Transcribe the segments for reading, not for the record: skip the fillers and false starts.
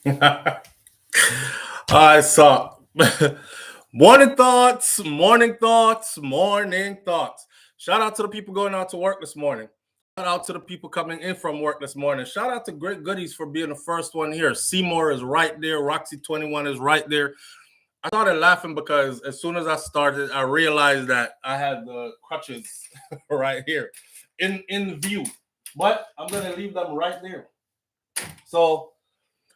All right, so morning thoughts, morning thoughts, morning thoughts. Shout out to the people going out to work this morning. Shout out to the people coming in from work this morning. Shout out to Great Goodies for being the first one here. Seymour is right there. Roxy21 is right there. I started laughing because as soon as I started, I realized that I had the crutches right here in view. But I'm gonna leave them right there. So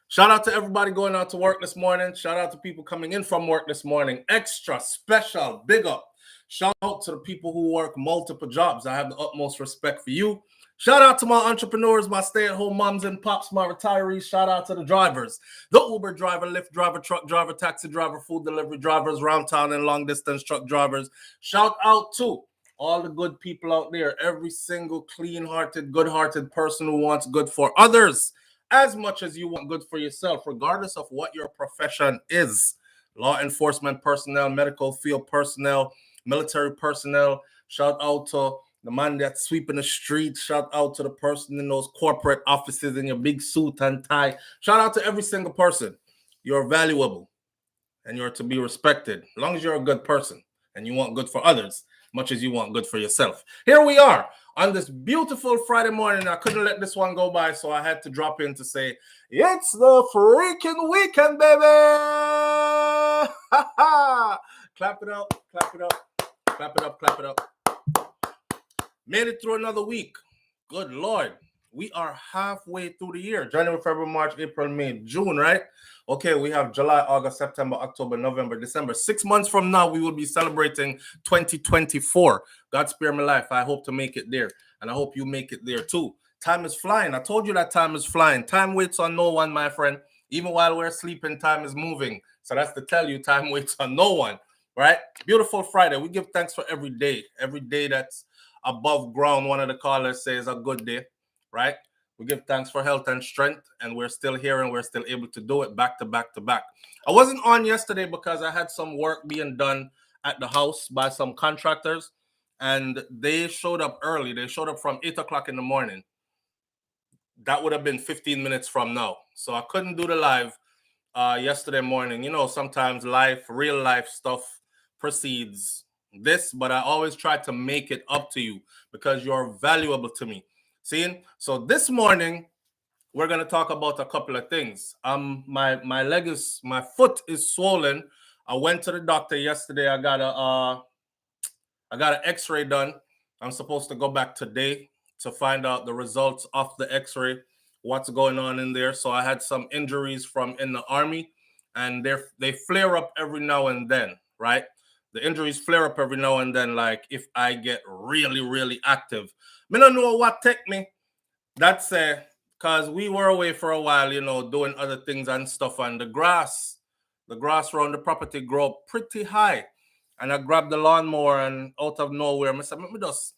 shout out to everybody going out to work this morning. Shout out to people coming in from work this morning. Extra special, big up. Shout out to the people who work multiple jobs. I have the utmost respect for you. Shout out to my entrepreneurs, my stay-at-home moms and pops, my retirees. Shout out to the drivers, the Uber driver, Lyft driver, truck driver, taxi driver, food delivery drivers, round town and long distance truck drivers. Shout out to all the good people out there, every single clean-hearted, good-hearted person who wants good for others as much as you want good for yourself, regardless of what your profession is. Law enforcement personnel, medical field personnel, military personnel. Shout out to the man that's sweeping the streets. Shout out to the person in those corporate offices in your big suit and tie. Shout out to every single person. You're valuable and you're to be respected as long as you're a good person and you want good for others much as you want good for yourself. Here we are on this beautiful Friday morning. I couldn't let this one go by, so I had to drop in to say, it's the freaking weekend, baby! Clap it up, clap it up, clap it up, clap it up. Made it through another week. Good Lord. We are halfway through the year. January, February, March, April, May, June, right? Okay, we have July, August, September, October, November, December. 6 months from now, we will be celebrating 2024. God spare my life. I hope to make it there. And I hope you make it there too. Time is flying. I told you that time is flying. Time waits on no one, my friend. Even while we're sleeping, time is moving. So that's to tell you, time waits on no one, right? Beautiful Friday. We give thanks for every day. Every day that's above ground, one of the callers says a good day, right? We give thanks for health and strength, and we're still here and we're still able to do it back to back to back. I wasn't on yesterday because I had some work being done at the house by some contractors, and they showed up early. They showed up from 8 o'clock in the morning. That would have been 15 minutes from now. So I couldn't do the live yesterday morning. You know, sometimes life, real life stuff precedes this, but I always try to make it up to you because you're valuable to me. See? So this morning, we're gonna talk about a couple of things. My leg is, my foot is swollen. I went to the doctor yesterday. I got an X-ray done. I'm supposed to go back today to find out the results of the X-ray, what's going on in there. So I had some injuries from in the army, and they flare up every now and then, right? The injuries flare up every now and then, like if I get really, really active. I don't know what take me. That's because we were away for a while, you know, doing other things and stuff, and the grass around the property grow up pretty high. And I grabbed the lawnmower, and out of nowhere, I said, let me just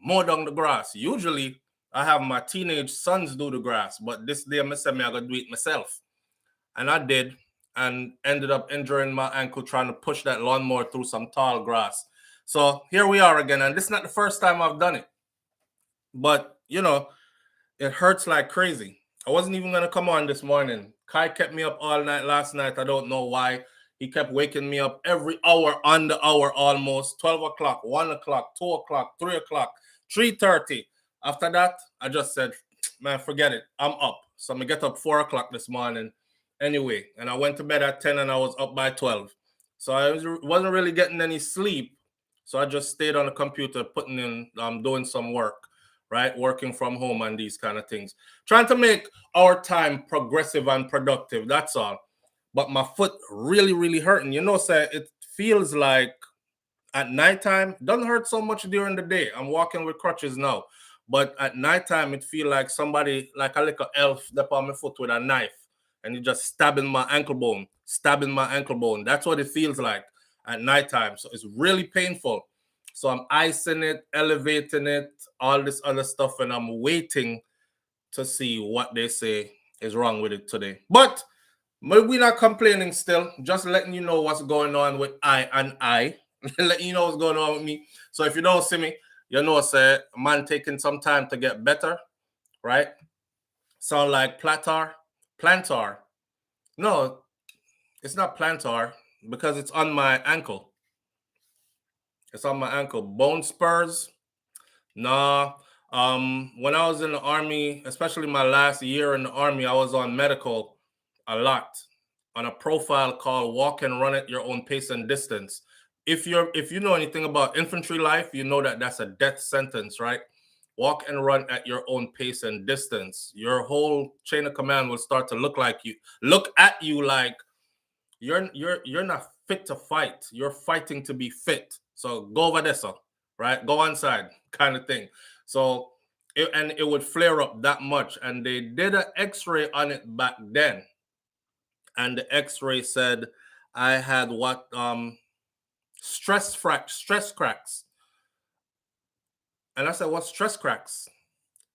mow down the grass. Usually, I have my teenage sons do the grass, but this day, I said, I'm going to do it myself. And I did, and ended up injuring my ankle trying to push that lawnmower through some tall grass. So here we are again, and this is not the first time I've done it. But, you know, it hurts like crazy. I wasn't even going to come on this morning. Kai kept me up all night last night. I don't know why. He kept waking me up every hour on the hour almost. 12 o'clock, 1 o'clock, 2 o'clock, 3 o'clock, 3:30. After that, I just said, man, forget it. I'm up. So I'm going to get up 4 o'clock this morning anyway. And I went to bed at 10 and I was up by 12. So I wasn't really getting any sleep. So I just stayed on the computer putting in, doing some work, right? Working from home and these kind of things. Trying to make our time progressive and productive. That's all. But my foot really, really hurting. You know, say it feels like at nighttime, doesn't hurt so much during the day. I'm walking with crutches now. But at nighttime, it feel like somebody, like a little elf, step on my foot with a knife. And you just stabbing my ankle bone, stabbing my ankle bone. That's what it feels like at nighttime. So it's really painful. So I'm icing it, elevating it, all this other stuff, and I'm waiting to see what they say is wrong with it today. But we're not complaining still, just letting you know what's going on with I. Letting you know what's going on with me. So if you don't see me, you know, say, man taking some time to get better, right? Sound like Platar, Plantar. No, it's not plantar because it's on my ankle. It's on my ankle. Bone spurs. Nah. When I was in the army, especially my last year in the army, I was on medical a lot on a profile called Walk and Run at Your Own Pace and Distance. If you know anything about infantry life, you know that that's a death sentence, right? Walk and run at your own pace and distance. Your whole chain of command will start to look at you like you're not fit to fight. You're fighting to be fit. So go over there, sir, right? Go on side, kind of thing. So it would flare up that much. And they did an X-ray on it back then, and the X-ray said I had what stress cracks. And I said, "What stress cracks?"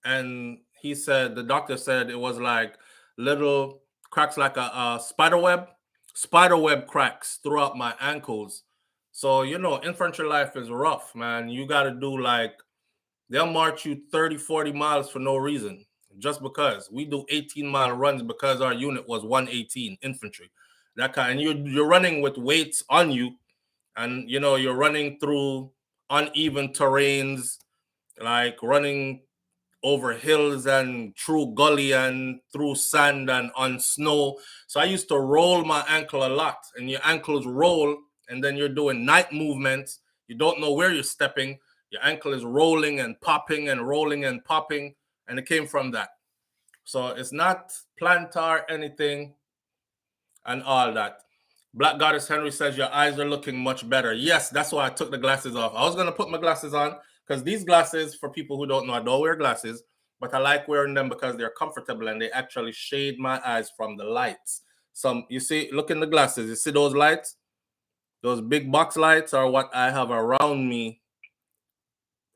And the doctor said it was like little cracks, like a spider web cracks throughout my ankles. So, infantry life is rough, man. You got to do like, they'll march you 30, 40 miles for no reason, just because. We do 18-mile runs because our unit was 118 infantry. That kind, and you're running with weights on you, and you're running through uneven terrains, like running over hills and through gully and through sand and on snow. So I used to roll my ankle a lot, and your ankles roll, and then you're doing night movements. You don't know where you're stepping. Your ankle is rolling and popping and rolling and popping, and it came from that. So it's not plantar anything and all that. Black Goddess Henry says your eyes are looking much better. Yes, that's why I took the glasses off. I was going to put my glasses on because these glasses, for people who don't know, I don't wear glasses, but I like wearing them because they're comfortable and they actually shade my eyes from the lights. You see, look in the glasses. You see those lights? Those big box lights are what I have around me,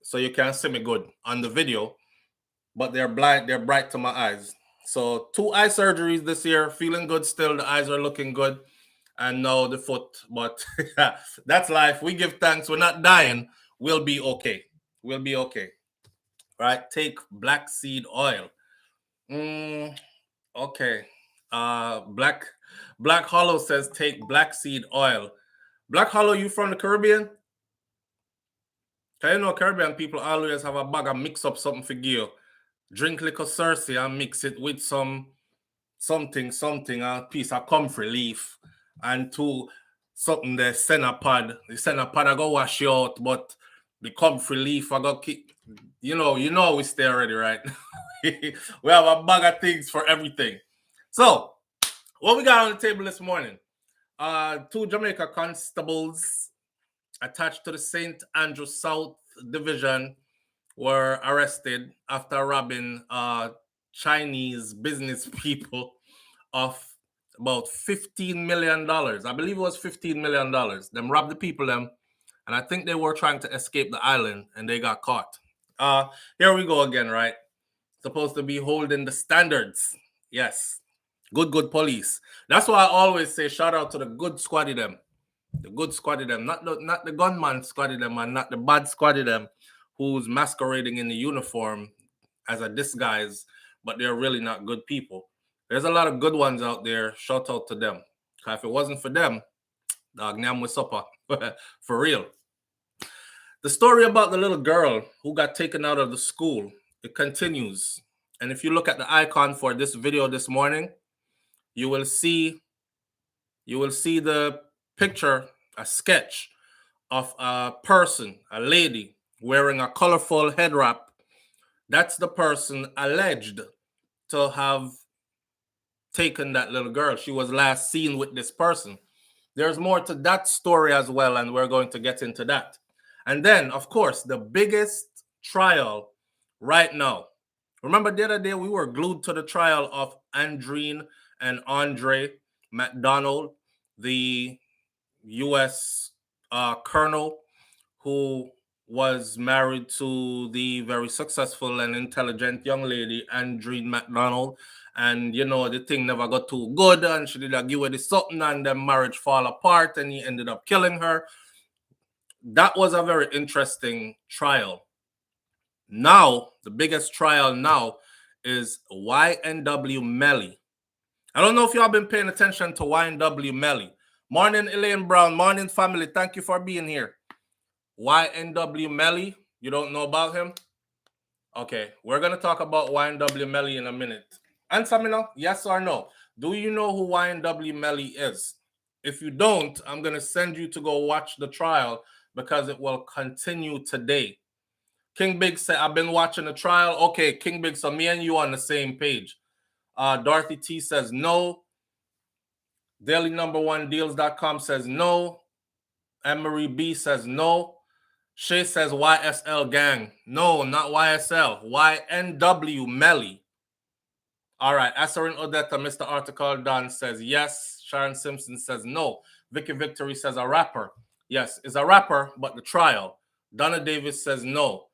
so you can't see me good on the video, but they're bright to my eyes. So 2 eye surgeries this year, feeling good still. The eyes are looking good. And now the foot, but that's life. We give thanks. We're not dying. We'll be okay. We'll be okay. Right? Take black seed oil. Okay. Black Hollow says take black seed oil. Black Hollow, you from the Caribbean? Caribbean people always have a bag of mix up something for you. Drink little Cersei and mix it with something, a piece of comfrey leaf, and something the centerpod. The centerpod I go wash you out, but the comfrey leaf I go keep. We stay already, right? We have a bag of things for everything. So, what we got on the table this morning? 2 Jamaica constables attached to the St. Andrew South Division were arrested after robbing Chinese business people of about $15 million. I believe it was $15 million. Them robbed the people, and I think they were trying to escape the island, and they got caught. Here we go again, right? Supposed to be holding the standards. Yes. Good police. That's why I always say shout out to the good squaddy them. The good squaddy them. Not the gunman squaddy them, and not the bad squaddy them who's masquerading in the uniform as a disguise, but they're really not good people. There's a lot of good ones out there. Shout out to them. If it wasn't for them, dog, nyam with supper. For real. The story about the little girl who got taken out of the school, it continues. And if you look at the icon for this video this morning, you will see the picture, a sketch of a person, a lady, wearing a colorful head wrap. That's the person alleged to have taken that little girl. She was last seen with this person. There's more to that story as well, and we're going to get into that. And then, of course, the biggest trial right now. Remember the other day we were glued to the trial of Andreen and Andre McDonald, the U.S. colonel who was married to the very successful and intelligent young lady, Andreen McDonald. And, the thing never got too good, and she did give her something, and their marriage fall apart, and he ended up killing her. That was a very interesting trial. Now, the biggest trial now is YNW Melly. I don't know if y'all been paying attention to YNW Melly. Morning, Elaine Brown. Morning, family. Thank you for being here. YNW Melly. You don't know about him? Okay, we're going to talk about YNW Melly in a minute. Answer me now, yes or no. Do you know who YNW Melly is? If you don't, I'm going to send you to go watch the trial because it will continue today. King Big said, I've been watching the trial. Okay, King Big, so me and you on the same page. Dorothy T says no. DailyNumber1Deals.com says no. Anne-Marie B says no. Shay says YSL gang. No, not YSL. YNW Melly. All right. Asarin Odetta, Mr. Article Don says yes. Sharon Simpson says no. Vicky Victory says a rapper. Yes, it's a rapper, but the trial. Donna Davis says no.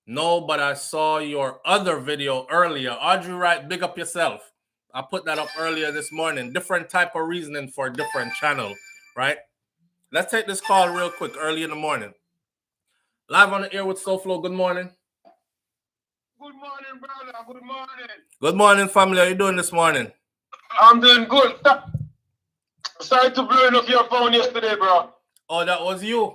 No, but I saw your other video earlier. Audrey Wright, big up yourself. I put that up earlier this morning. Different type of reasoning for a different channel, right? Let's take this call real quick early in the morning. Live on the air with SouFlo. Good morning. Good morning, brother. Good morning. Good morning, family. How you doing this morning? I'm doing good. Sorry to blowing up your phone yesterday, bro. Oh, that was you?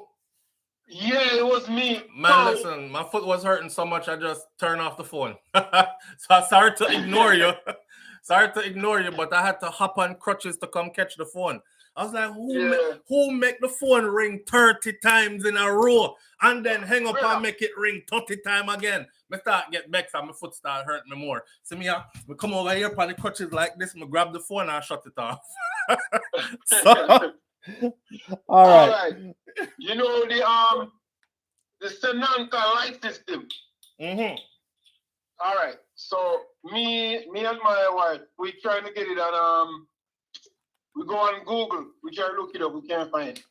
Yeah, it was me. Man, listen, my foot was hurting so much I just turned off the phone. So sorry to ignore you. Sorry to ignore you, but I had to hop on crutches to come catch the phone. I was like, who make the phone ring 30 times in a row and then hang up and make it ring 30 times again? I start get vexed and my foot start hurting me more. See me, I come over here on the crutches like this, I grab the phone and I shut it off. All right. You know the Senanca light system. Mm-hmm. All right. So me and my wife, we trying to get it on we go on Google, we try to look it up, we can't find it.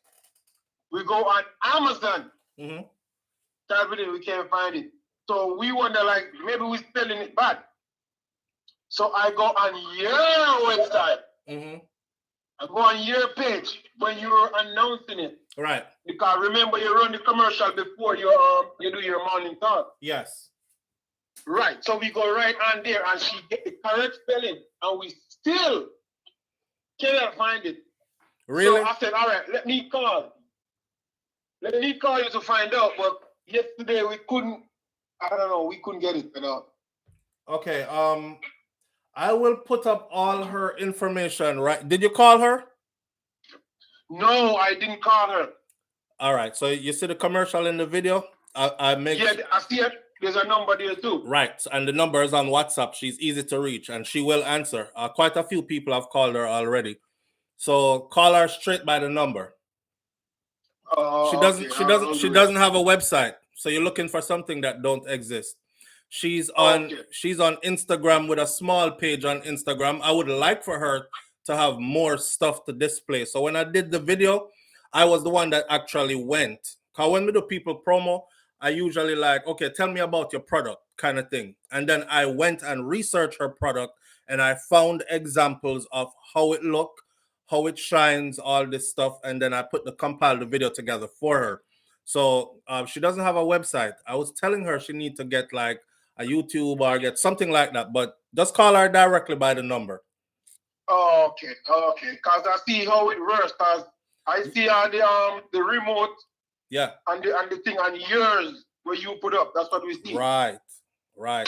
We go on Amazon, type it in, we can't find it. So we wonder, like, maybe we're spelling it bad. So I go on your website. I go on your page when you're announcing it. Right. Because remember, you run the commercial before you do your morning talk. Yes. Right. So we go right on there and she get the correct spelling and we still cannot find it. Really? So I said, all right, let me call you to find out. But yesterday we couldn't, I don't know, we couldn't get it at all. Okay. I will put up all her information, right? Did you call her? No, I didn't call her. All right. So you see the commercial in the video? Yeah, I see it. There's a number there too. Right. And the number is on WhatsApp. She's easy to reach and she will answer. Quite a few people have called her already. So call her straight by the number. She doesn't have a website. So you're looking for something that don't exist. She's on Instagram with a small page on Instagram. I would like for her to have more stuff to display. So when I did the video, I was the one that actually went. Because when we do people promo, I usually like, okay, tell me about your product kind of thing. And then I went and researched her product and I found examples of how it look, how it shines, all this stuff. And then I compiled the video together for her. So she doesn't have a website. I was telling her she need to get like a YouTube or get something like that, but just call her directly by the number. Oh, okay. Because I see how it works. Because I see on the remote. Yeah. And the thing on yours where you put up. That's what we see. Right.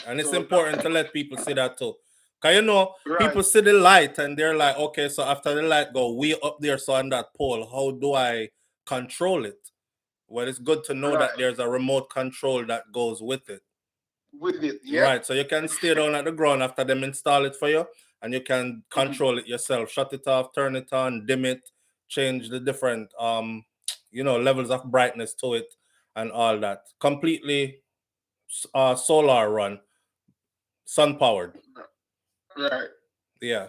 And it's important to let people see that too. Because people see the light and they're like, okay, so after the light go way up there, so on that pole, how do I control it? Well, it's good to know that there's a remote control that goes with it. Right. So you can stay down at the ground after them install it for you and you can control it yourself. Shut it off, turn it on, dim it, change the different levels of brightness to it and all that. Completely solar run, sun powered. Right. Yeah.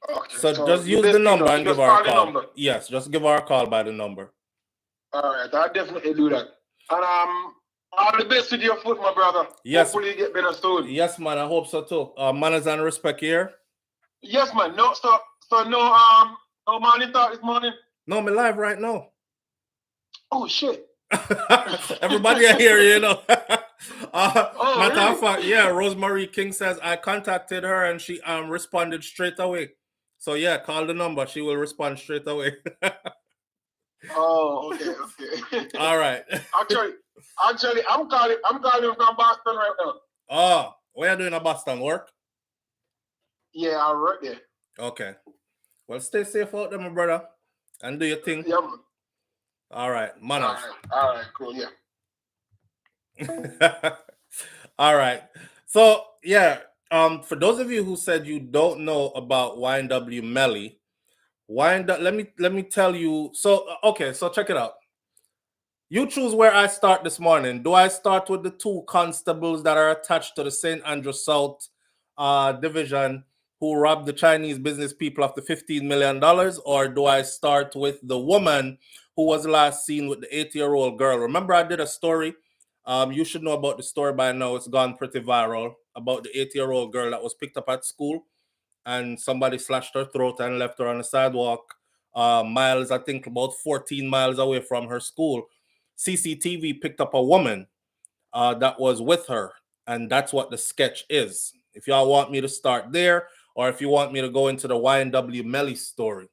Okay. So just use the number and give her a call. Yes, just give her a call by the number. All right, I'll definitely do that. And all the best with your foot, my brother. Yes. Hopefully you get better soon. Yes, man. I hope so too. Manners and respect here. Yes, man. No, so no morning talk this morning. No, I'm live right now. Oh shit. Everybody are here, you know. Matter of really? fact, yeah, Rosemary King says I contacted her and she responded straight away. So yeah, call the number. She will respond straight away. Oh, okay. All right. Actually, I'm calling from Boston right now. Oh, what are you doing in Boston? Work? Yeah, I work there. Okay. Well, stay safe out there, my brother, and do your thing. Yeah, man. All right, manners. All right, cool, yeah. All right. So yeah, for those of you who said you don't know about YNW Melly, let me tell you. So okay, so check it out. You choose where I start this morning. Do I start with the two constables that are attached to the St. Andrew South division who robbed the Chinese business people of the $15 million? Or do I start with the woman who was last seen with the 8-year-old girl? Remember, I did a story. You should know about the story by now. It's gone pretty viral about the 8-year-old girl that was picked up at school and somebody slashed her throat and left her on the sidewalk, miles, I think about 14 miles away from her school. CCTV picked up a woman that was with her, and that's what the sketch is. If y'all want me to start there, or if you want me to go into the YNW Melly story,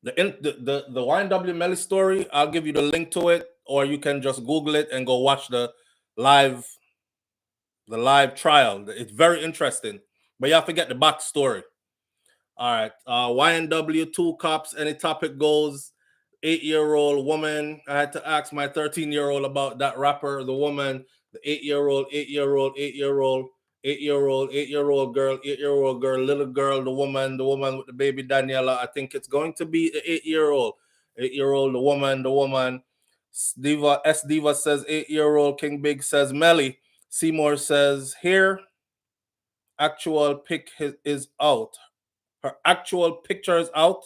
the YNW Melly story, I'll give you the link to it, or you can just Google it and go watch the live trial. It's very interesting, but you have to get the backstory. All right. YNW, two cops, any topic goes. 8-year-old woman. I had to ask my 13-year-old about that rapper, the woman, the 8-year-old, 8-year-old, 8-year-old, 8-year-old, 8-year-old girl, 8-year-old girl, little girl, the woman with the baby Daniela. I think it's going to be the 8-year-old. 8-year-old, the woman. Diva says 8-year-old. King Big says Melly. Seymour says here. Actual pic is out. Her actual picture is out.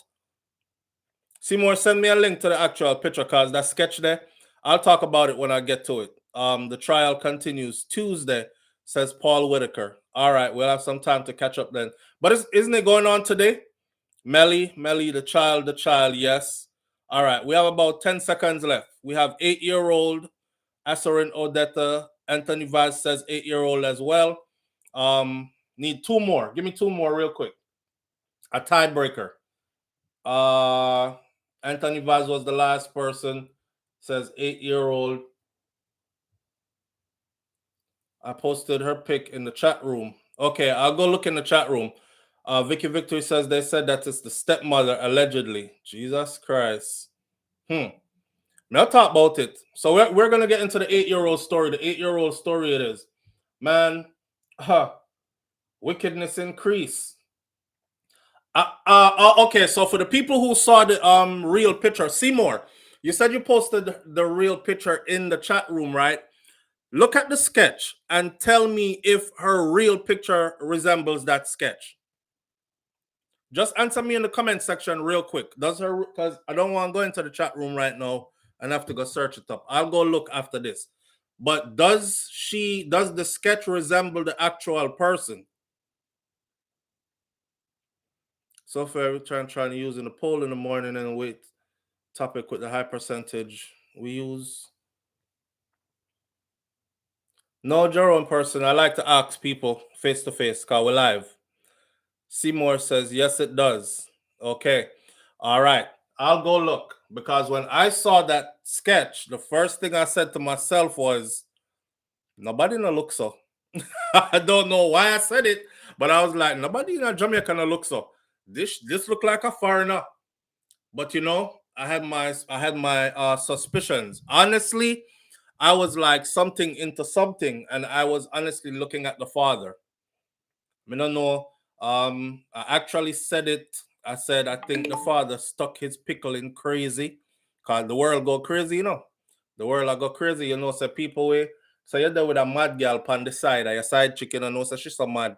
Seymour, send me a link to the actual picture because that sketch there, I'll talk about it when I get to it. The trial continues Tuesday, says Paul Whitaker. All right, we'll have some time to catch up then. But isn't it going on today? Melly, the child, yes. All right, we have about 10 seconds left. We have 8-year-old Asserin Odetta. Anthony Vaz says 8-year-old as well. Need two more. Give me two more real quick. A tiebreaker. Anthony Vaz was the last person. Says 8-year-old. I posted her pic in the chat room. Okay, I'll go look in the chat room. Vicky Victory says they said that it's the stepmother, allegedly. Jesus Christ. Now talk about it. So we're going to get into the 8-year-old story. The 8-year-old story it is. Man, wickedness increase. Okay, so for the people who saw the real picture, Seymour, you said you posted the real picture in the chat room, right? Look at the sketch and tell me if her real picture resembles that sketch. Just answer me in the comment section real quick. Does her, because I don't want to go into the chat room right now and have to go search it up. I'll go look after this. But does the sketch resemble the actual person? So far, we're trying to use in the poll in the morning and wait topic with the high percentage we use. No, Jerome person. I like to ask people face to face because we're live. Seymour says, yes, it does. Okay. All right. I'll go look because when I saw that sketch, the first thing I said to myself was, nobody no look so. I don't know why I said it, but I was like, nobody in Jamaica no look so. This look like a foreigner. But you know, I had my suspicions. Honestly, I was like something into something, and I was honestly looking at the father. I don't know. I actually said it. I said I think the father stuck his pickle in crazy, cause the world go crazy, you know. The world I go crazy, you know. So people way. So you're there with a mad girl on the side, or your side chicken, and know so she's so mad.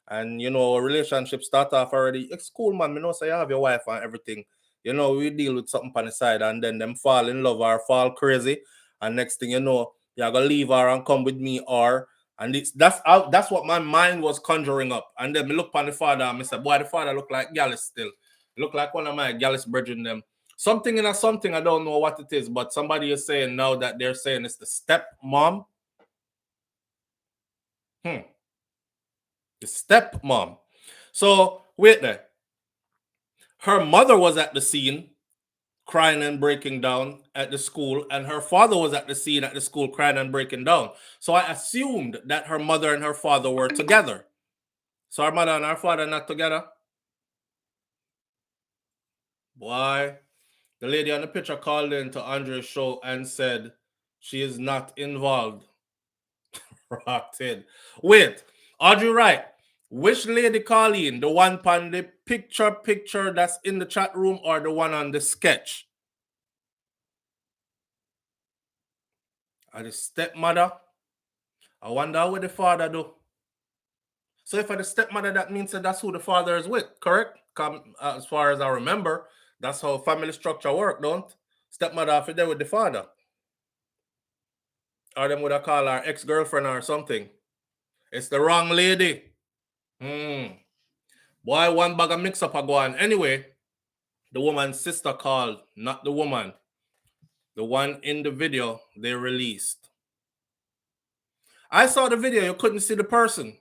And you know, relationship start off already. It's cool, man. You know, so you have your wife and everything. You know, we deal with something on the side, and then them fall in love or fall crazy. And next thing you know, you're gonna leave her and come with me, or and that's what my mind was conjuring up. And then me look on the father and I said, boy, the father look like Gallus still. Look like one of my Gallus brethren them. Something in a something, I don't know what it is, but somebody is saying now that they're saying it's the step mom. The step mom. So wait there. her mother was at the scene crying and breaking down at the school, and her father was at the scene at the school crying and breaking down. So I assumed that her mother and her father were together. So her mother and her father not together? Why? The lady on the picture called in to Andre's show and said she is not involved. Rotten. Wait, Audrey Wright, which lady call in? The one on the picture that's in the chat room or the one on the sketch? Are the stepmother? I wonder what the father do. So if for the stepmother, that means that that's who the father is with, correct? As far as I remember, that's how family structure work, don't? Stepmother have to there with the father. Or them would have called her ex-girlfriend or something. It's the wrong lady. Boy, one bag of mix-up a go on. Anyway, the woman's sister called, not the woman. The one in the video they released. I saw the video. You couldn't see the person.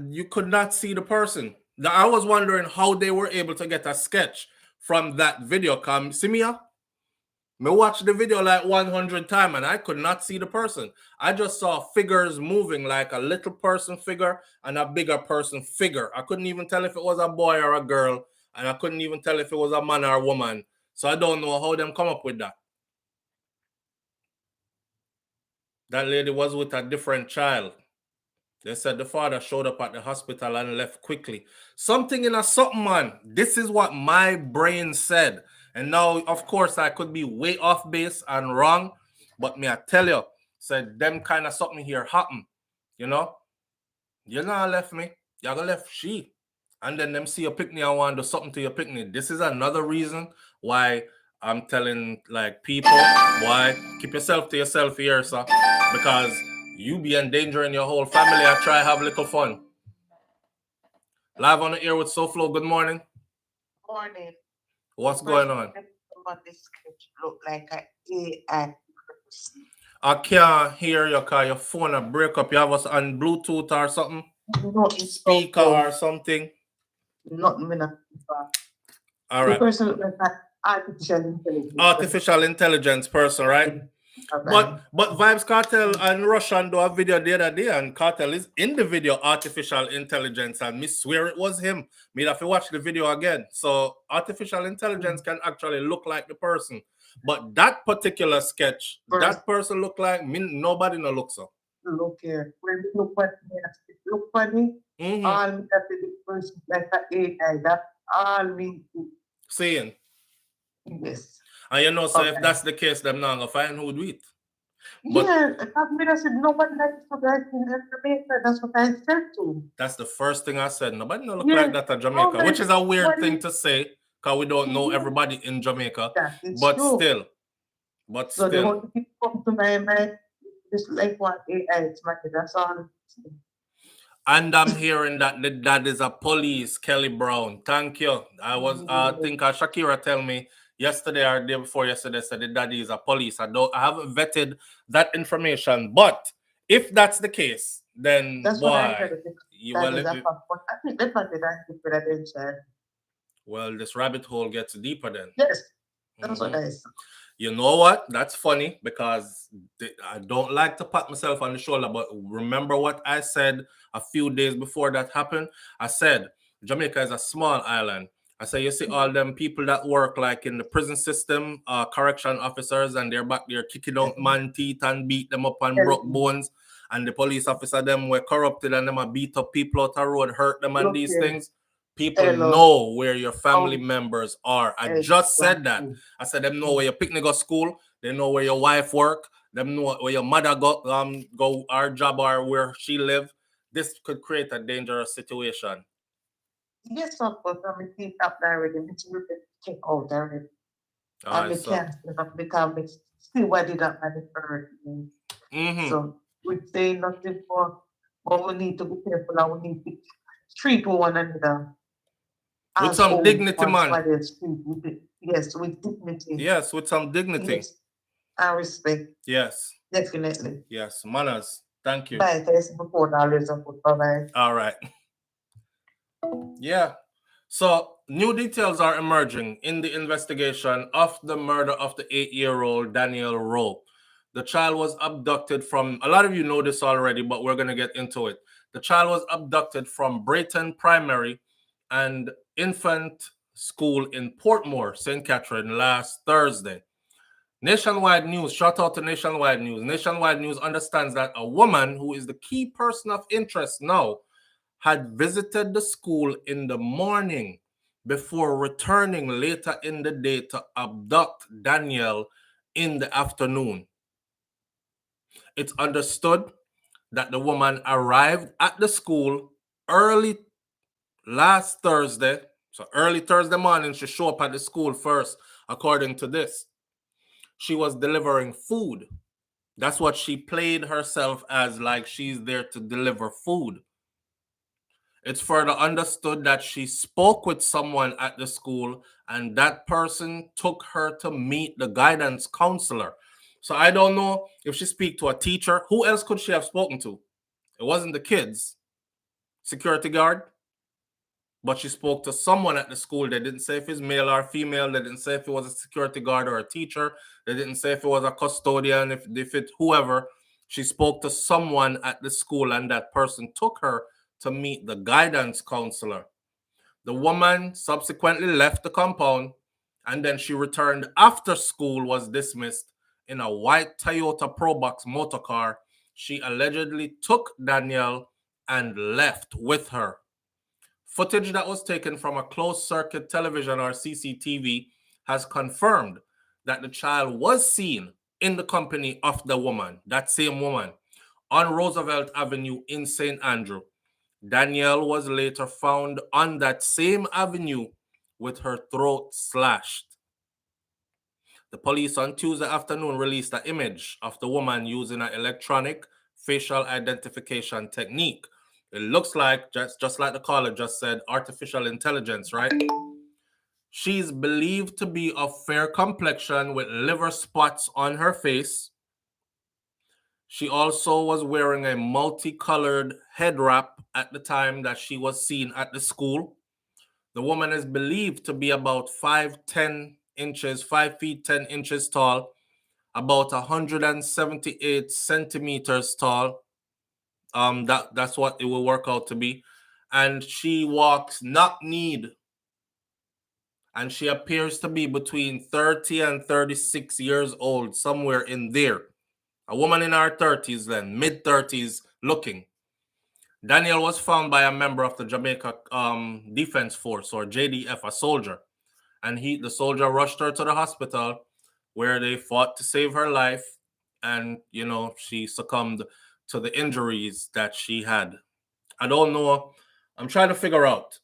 You could not see the person. I was wondering how they were able to get a sketch from that video. Come see me? Me watched the video like 100 times and I could not see the person. I just saw figures moving, like a little person figure and a bigger person figure. I couldn't even tell if it was a boy or a girl, and I couldn't even tell if it was a man or a woman. So I don't know how them come up with that. That lady was with a different child. They said the father showed up at the hospital and left quickly. Something in a something, man. This is what my brain said. And now, of course, I could be way off base and wrong. But me, I tell you, said them kind of something here happen. You know? You know, left me. You left she. And then them see your picnic and want to do something to your picnic. This is another reason why I'm telling like people, why keep yourself to yourself here, sir. Because you be endangering your whole family. I try have little fun. Live on the air with SouFLo. Good morning. Morning. What's going on? This sketch look like an AI. I can't hear you because your phone a break up. You have us on Bluetooth or something? No, it's Speaker or something? Not All right. The person look like an artificial intelligence. Artificial intelligence person, right? But Vibes Cartel and Russian do a video the other day, and Cartel is in the video artificial intelligence, and me swear it was him. Me have to watch the video again. So artificial intelligence can actually look like the person. But that particular sketch, that person look like me, nobody no look so. Look here. When you look funny, all me that the person like an AI, that all me saying. Yes. And you know, so if that's the case, them not gonna find who do it. But yeah, I said nobody likes to guys in Jamaica. That's what I said to. That's the first thing I said. Nobody no look like that at Jamaica, which is a weird thing to say because we don't know everybody in Jamaica. But true. Still. But so still. The whole thing come to my mind is like what AI is making. That's all. And I'm hearing that the dad is a police, Kelly Brown. Thank you. I was I think Shakira tell me yesterday or the day before yesterday said the daddy is a police. I haven't vetted that information, but if that's the case, then that's why? Well, this rabbit hole gets deeper then. Yes, that's what I said. You know what? That's funny because I don't like to pat myself on the shoulder, but remember what I said a few days before that happened? I said Jamaica is a small island. I said, you see all them people that work like in the prison system, correction officers, and they're back there kicking out man teeth and beat them up and broke bones. And the police officer, them were corrupted and them a beat up people out the road, hurt them and these things. People know where your family members are. I just said that. I said them know where your picnic go school. They know where your wife work. Them know where your mother go our job or where she live. This could create a dangerous situation. Yes, of course. I mean, keep up there already. We can check out already. And we can't because we see what did that manage. So we say nothing for, but we need to be careful and we need to treat one another. With some dignity, man. Yes, with dignity. Yes, with some dignity. Yes. And respect. Yes. Definitely. Yes, manners. Thank you. Bye. Bye. All right. Yeah. So, new details are emerging in the investigation of the murder of the 8-year-old Danielle Rowe. The child was abducted from, a lot of you know this already, but we're going to get into it. The child was abducted from Brayton Primary and Infant School in Portmore, St. Catherine, last Thursday. Nationwide News, shout out to Nationwide News. Nationwide News understands that a woman who is the key person of interest now had visited the school in the morning before returning later in the day to abduct Danielle in the afternoon. It's understood that the woman arrived at the school early last Thursday. So early Thursday morning, she showed up at the school first, according to this. She was delivering food. That's what she played herself as, like she's there to deliver food. It's further understood that she spoke with someone at the school and that person took her to meet the guidance counselor. So I don't know if she speak to a teacher. Who else could she have spoken to? It wasn't the kids. Security guard. But she spoke to someone at the school. They didn't say if it's male or female. They didn't say if it was a security guard or a teacher. They didn't say if it was a custodian, if it whoever. She spoke to someone at the school and that person took her to meet the guidance counselor. The woman subsequently left the compound and then she returned after school was dismissed in a white Toyota Probox motor car. She allegedly took Danielle and left with her. Footage that was taken from a closed-circuit television or CCTV has confirmed that the child was seen in the company of the woman, that same woman, on Roosevelt Avenue in St. Andrew. Danielle was later found on that same avenue with her throat slashed. The police on Tuesday afternoon released an image of the woman using an electronic facial identification technique. It looks like, just like the caller just said, artificial intelligence, right? She's believed to be of fair complexion with liver spots on her face. She also was wearing a multicolored head wrap at the time that she was seen at the school. The woman is believed to be about 5 feet 10 inches tall, about 178 centimeters tall. That's what it will work out to be. And she walks knock-kneed. And she appears to be between 30 and 36 years old, somewhere in there. A woman in her 30s then, mid-30s looking. Danielle was found by a member of the Jamaica Defense Force, or JDF, a soldier. And the soldier rushed her to the hospital where they fought to save her life. And, she succumbed to the injuries that she had. I don't know. I'm trying to figure out.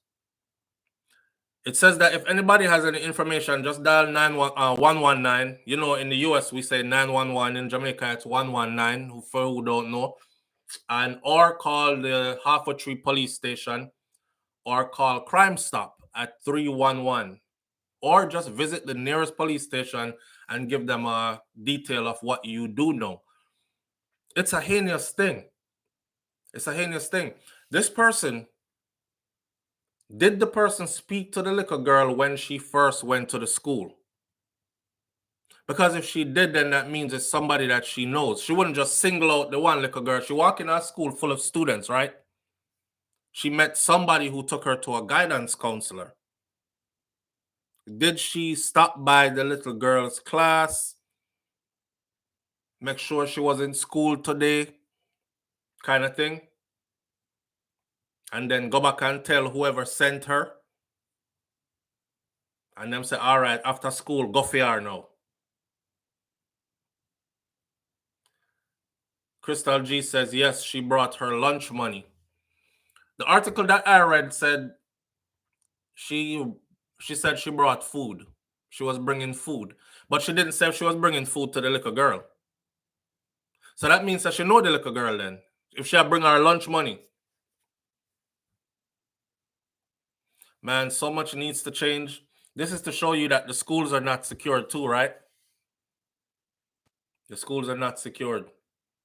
It says that if anybody has any information, just dial 119. In the US, we say 911. In Jamaica, it's 119, for who don't know. Or call the Half a Tree police station, or call Crime Stop at 311. Or just visit the nearest police station and give them a detail of what you do know. It's a heinous thing. This person, did the person speak to the little girl when she first went to the school? Because if she did, then that means it's somebody that she knows. She wouldn't just single out the one little girl. She walked in a school full of students, right? She met somebody who took her to a guidance counselor. Did she stop by the little girl's class? Make sure she was in school today? Kind of thing. And then go back and tell whoever sent her. And them say, all right, after school, go for her now. Crystal G says, yes, she brought her lunch money. The article that I read said she said she brought food. She was bringing food. But she didn't say if she was bringing food to the little girl. So that means that she know the little girl then. If she had bring her lunch money. Man, so much needs to change. This is to show you that the schools are not secured too, right? The schools are not secured.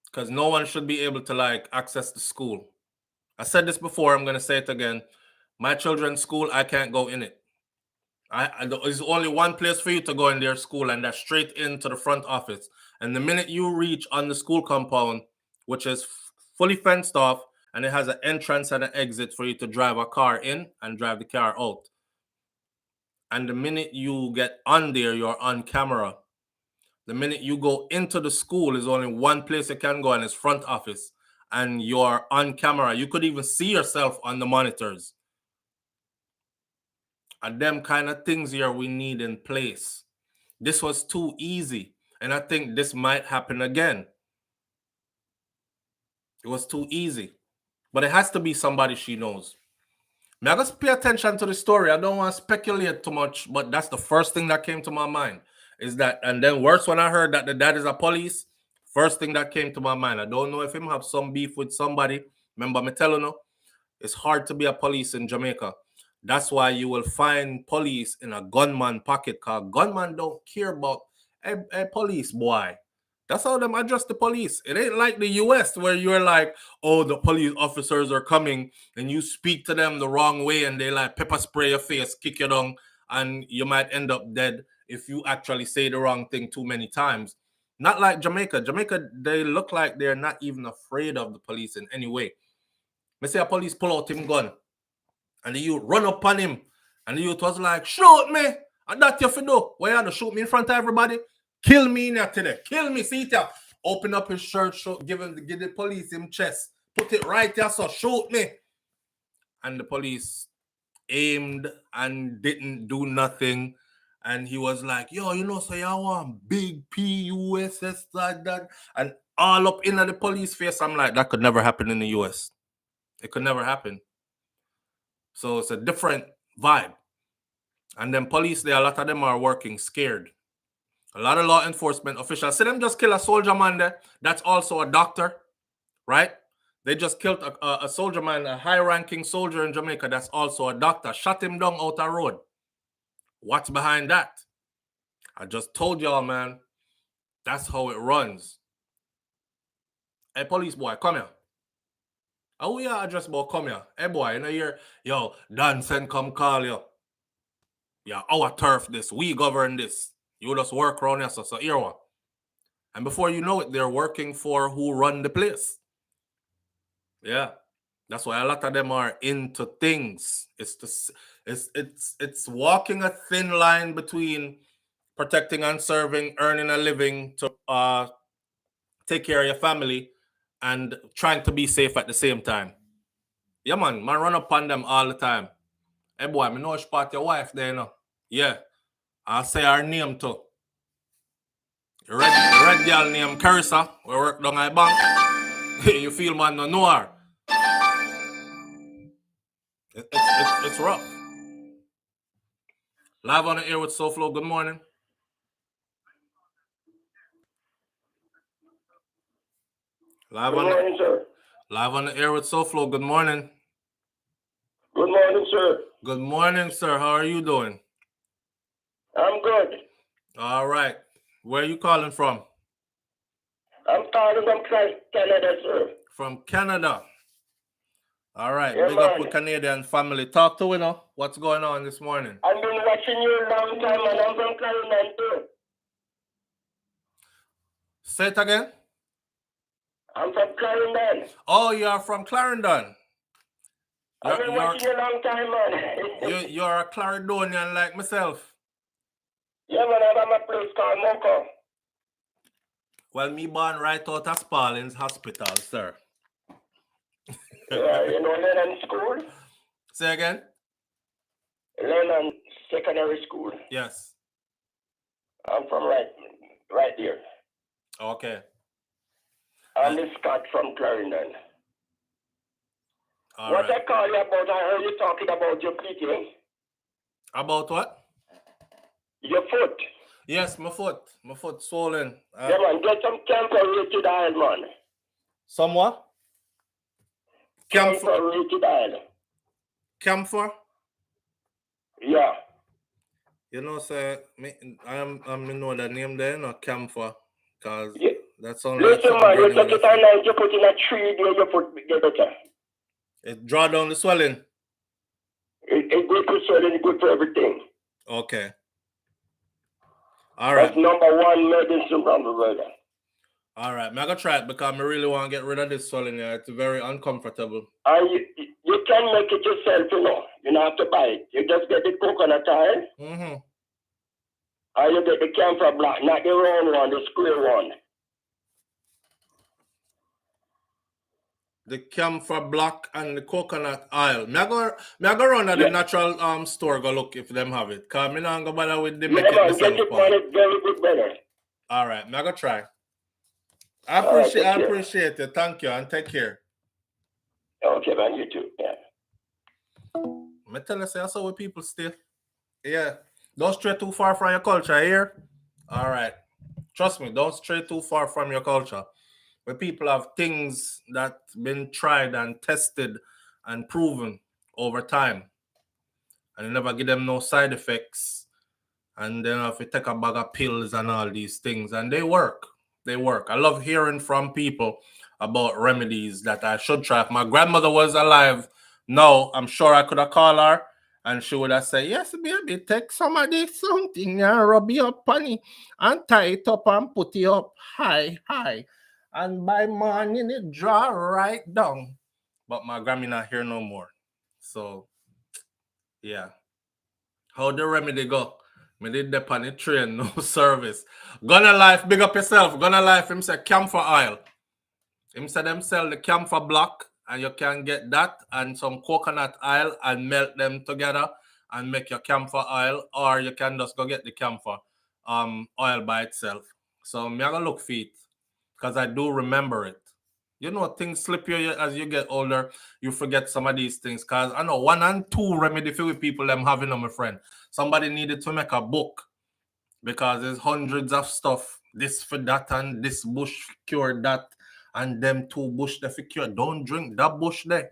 Because no one should be able to access the school. I said this before, I'm going to say it again. My children's school, I can't go in it. There's only one place for you to go in their school, and that's straight into the front office. And the minute you reach on the school compound, which is fully fenced off, and it has an entrance and an exit for you to drive a car in and drive the car out. And the minute you get on there, you're on camera. The minute you go into the school, there's only one place you can go, and it's front office. And you're on camera. You could even see yourself on the monitors. And them kind of things here we need in place. This was too easy. And I think this might happen again. It was too easy. But it has to be somebody she knows. Now, let's pay attention to the story. I don't want to speculate too much, but that's the first thing that came to my mind. Is that, and then worse, when I heard that the dad is a police, first thing that came to my mind. I don't know if him have some beef with somebody. Remember me telling you, it's hard to be a police in Jamaica. That's why you will find police in a gunman pocket, because gunman don't care about a police boy. That's how them address the police. It ain't like the US where you're like, oh, the police officers are coming and you speak to them the wrong way and they like pepper spray your face, kick you down, and you might end up dead if you actually say the wrong thing too many times. Not like Jamaica. Jamaica, they look like they're not even afraid of the police in any way. Let's say a police pull out him gun and the youth run up on him and the youth was like, shoot me. And that you fi do. Why you to shoot me in front of everybody? Kill me in here today. Kill me. See it here. Open up his shirt, give the police him chest. Put it right there, so shoot me. And the police aimed and didn't do nothing. And he was like, yo, you know, so you want big PUSS like that. And all up in the police face. I'm like, that could never happen in the US. It could never happen. So it's a different vibe. And then police there, a lot of them are working scared. A lot of law enforcement officials, see them just kill a soldier man there. That's also a doctor, right? They just killed a soldier man, a high-ranking soldier in Jamaica. That's also a doctor. Shot him down out the road. What's behind that? I just told y'all, man. That's how it runs. Hey, police boy, come here. How we are address boy, come here. Hey, boy, you know here, yo, Dan send come call you. Yeah, our turf this. We govern this. You just work around here, so here one. And before you know it, they're working for who run the place. Yeah. That's why a lot of them are into things. It's walking a thin line between protecting and serving, earning a living to take care of your family, and trying to be safe at the same time. Yeah, man run up on them all the time. Hey, boy, me know spot your wife there, you know. Yeah. I'll say her name too. The red girl named Carissa, we work down at bank. You feel, man, no know her. It's rough. Live on the air with SouFLo, good morning. Live Good morning, sir. Live on the air with SouFLo, good morning. Good morning, sir. Good morning, sir. How are you doing? I'm good. All right. Where are you calling from? I'm calling from Canada, sir. From Canada. All right. Yeah, big up with Canadian family. Talk to you now. What's going on this morning? I've been watching you a long time, and I'm from Clarendon, too. Say it again. I'm from Clarendon. Oh, you are from Clarendon. I've been watching you a long time, man. You're a Clarendonian like myself. Yeah, man, I have a place called Moco. Well, me born right out of Spalding's Hospital, sir. Yeah, you know Lennon School? Say again? Lennon Secondary School. Yes. I'm from right there. Okay. I'm the Scott from Clarendon. All what right. I call you about, I heard you talking about your feet, eh? About what? Your foot. Yes, my foot swollen. Yeah, man, get some camphor-rated oil, man. Some what? Camphor-rated oil. Camphor? Yeah. You know, sir, I know the name there, no camphor, because Yeah. that's only. Listen, man, you take it all night, you put in a tree there, your foot get better. It draw down the swelling. It's good for soil and it's good for everything. Okay. All right. That's number one medicine, brother. All right. I'm going to try it because I really want to get rid of this swelling here. It's very uncomfortable. You can make it yourself, you know. You don't have to buy it. You just get the coconut oil. Mm-hmm. Or you get the camphor black, not the round one, the square one. The camphor black and the coconut oil. Me I go run at the natural store go look if them have it. Cause me not go bother with the make it myself. Get it, man, it's very good better. All right, me I go try. I appreciate it. Thank you and take care. Okay, man, you too. Yeah. Me tell you, say I saw where people stay. Yeah. Don't stray too far from your culture here. All right. Trust me, don't stray too far from your culture. Where people have things that been tried and tested and proven over time. And you never give them no side effects. And then if you take a bag of pills and all these things, and they work. They work. I love hearing from people about remedies that I should try. If my grandmother was alive, no, I'm sure I could have called her and she would have said, yes, baby, take some of this something and rub it up on it and tie it up and put it up high. And by morning, it draw right down. But my grandma not here no more. So, yeah. How the remedy go? Me did dep on the train, no service. Gonna Life, big up yourself. Gonna Life, him say camphor oil. Him say them sell the camphor block and you can get that and some coconut oil and melt them together and make your camphor oil, or you can just go get the camphor oil by itself. So me I gonna look for it because I do remember it. You know, things slip you as you get older. You forget some of these things. Because I know 1 and 2 remedy for people them having them, my friend. Somebody needed to make a book because there's hundreds of stuff. This for that and this bush cure that and them 2 bush they for cure. Don't drink that bush there.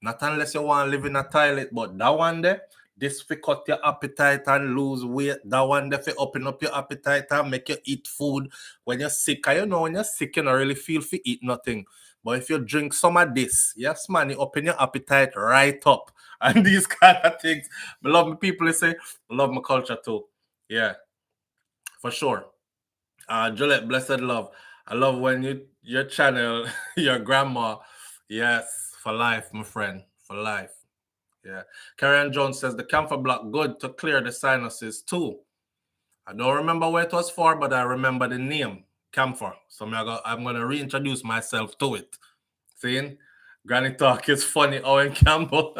Not unless you want to live in a toilet. But that one there, this for cut your appetite and lose weight. That one there for open up your appetite and make you eat food. When you're sick, you know when you're sick, you don't really feel for eat nothing. But if you drink some of this, yes, man, you open your appetite right up. And these kind of things. I love my people, you say. I love my culture too. Yeah, for sure. Juliet, blessed love. I love when your channel, your grandma. Yes, for life, my friend. For life. Yeah. Karen Jones says the camphor block good to clear the sinuses too. I don't remember what it was for, but I remember the name. Camphor. So I'm going to reintroduce myself to it. Seeing? Granny talk is funny, Owen Campbell.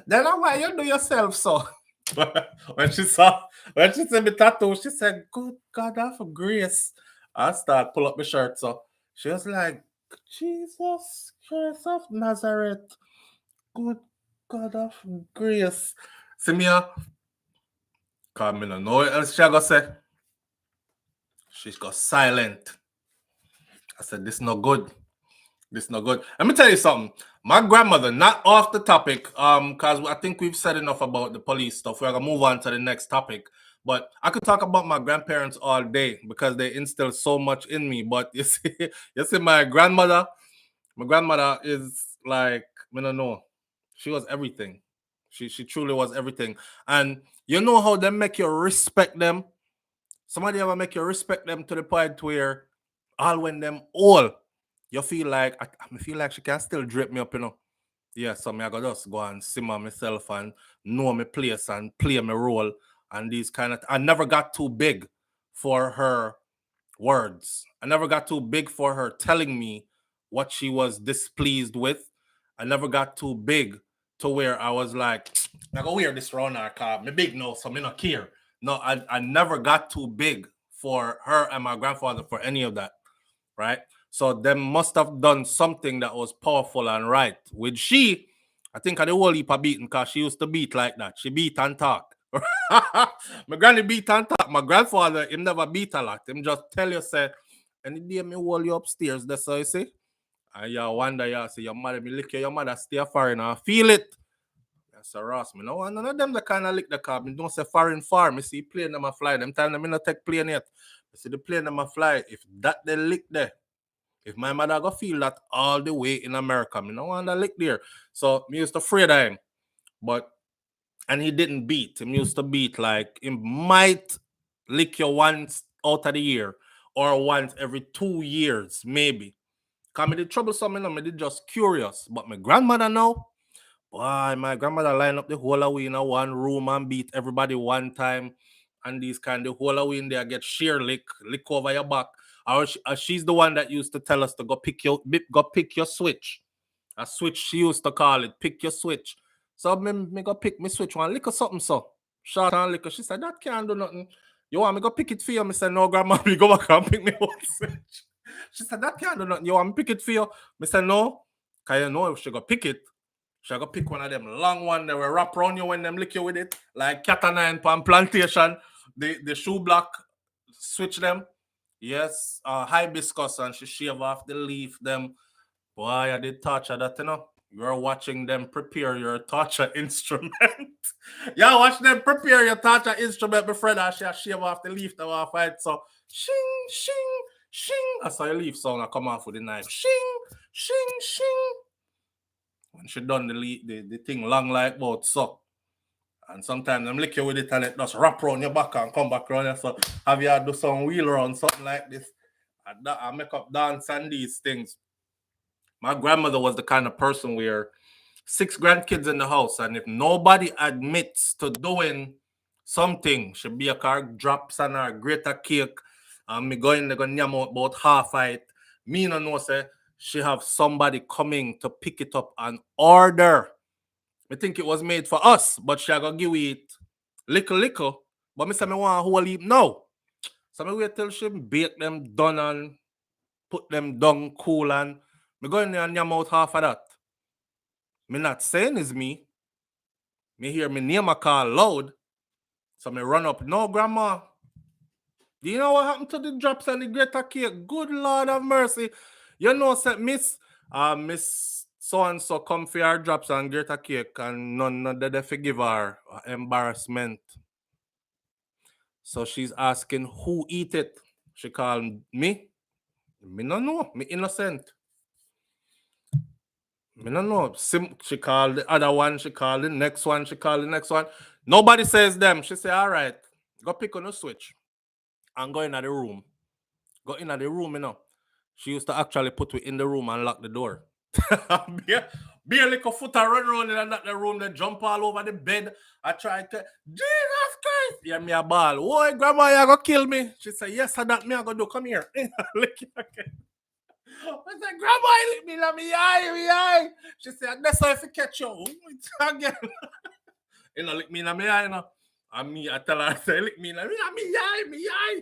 Then why you do yourself so? when she saw me tattoo, she said, good God of grace. I start pull up my shirt. So she was like, Jesus Christ of Nazareth. Good God of grace. See me, come in, know what else she gonna say. She's got silent. I said, this no good. This no good. Let me tell you something. My grandmother, not off the topic, because I think we've said enough about the police stuff. We're gonna move on to the next topic. But I could talk about my grandparents all day because they instilled so much in me. But you see, my grandmother is like, I don't know. She was everything. She truly was everything. And you know how they make you respect them? Somebody ever make you respect them to the point where all when them all, you feel like, I feel like she can still drape me up, you know. Yeah, so I gotta just go and simmer myself and know my place and play my role and these kind of I never got too big for her words. I never got too big for her telling me what she was displeased with. I never got too big to where I was like, I go wear this round our car. Me big no, so me not care. No, I never got too big for her and my grandfather for any of that, right? So them must have done something that was powerful and right. With she, I think I the whole heap of beating because she used to beat like that. She beat and talk. My granny beat and talk. My grandfather, him never beat a lot. Him just tell you, say, any day me hold you upstairs, that's how you say. And you wonder, you say, your mother, me lick your mother stay foreign and feel it. That's a Ross. Me no, none of them that kind of lick the car. Me don't say foreign far. Me see plane them a fly. Them time me not take plane yet. Me see the plane them a fly. If that they lick there, if my mother go feel that all the way in America, me no want to lick there. So me used to afraid of him. But and he didn't beat. Him used to beat like he might lick you once out of the year or once every 2 years, maybe. Cause me did troublesome, me did just curious. But my grandmother now, boy, my grandmother line up the whole of we in a one room and beat everybody one time. And these kind of whole of we in there get sheer lick over your back. Or she's the one that used to tell us to go pick your switch. A switch she used to call it, pick your switch. So me go pick my switch one, lick or something so. Short and liquor. She said, that can't do nothing. You want me go pick it for you? Me said, no, grandma, me go back and pick me one switch. She said, that can't do nothing. You want me pick it for you? Me said, no. Cause you know if she go pick it, she go pick one of them long one that will wrap around you when them lick you with it. Like cat and nine pan plantation. The shoe block, switch them. Yes, hibiscus, and she shave off the leaf, them. Boy, I did torture that, you know. You're watching them prepare your torture instrument. Yeah, watch them prepare your torture instrument, my friend. I shave off the leaf that will fight. So, shing, shing, shing. That's how your leaf sound. I come off with the knife. Shing, shing, shing. When she done the thing long like about so. And sometimes them lick you with it and it just wrap around your back and come back around you. So, have you do some wheel around, something like this? I make up dance and these things. My grandmother was the kind of person where 6 grandkids in the house, and if nobody admits to doing something, she be a car drops and her greater cake, and me going to go nyam out about half of it. Me no know say she have somebody coming to pick it up and order. I think it was made for us, but she gonna give it little. But me say me want a whole heap now. So me wait till she bake them done and put them down cool and me go in there and yam out half of that. Me not saying is me. Me hear me name a call loud. So me run up. No, grandma. Do you know what happened to the drops and the greater cake? Good Lord of mercy. You know, said Miss so-and-so come for her drops and greater cake and none of they forgive her. Embarrassment. So she's asking who eat it. She called me. Me no know. Me innocent. Me no know. She called the other one. She called the next one. She called the next one. Nobody says them. She say, all right, go pick on the switch and go in the room. Go in the room, you know. She used to actually put me in the room and lock the door. Barely a foot and run around in the room, then jump all over the bed. I tried to, Jesus Christ. Yeah, me a ball. Why, grandma, you gonna kill me? She said, yes, that me I gonna do. Come here. Look again. I said, grandma, you lick me, let me eye. She said, that's how if you catch you. Again. You know, lick me in my eye, you know. And me, I tell her, I say, lick me in my eye.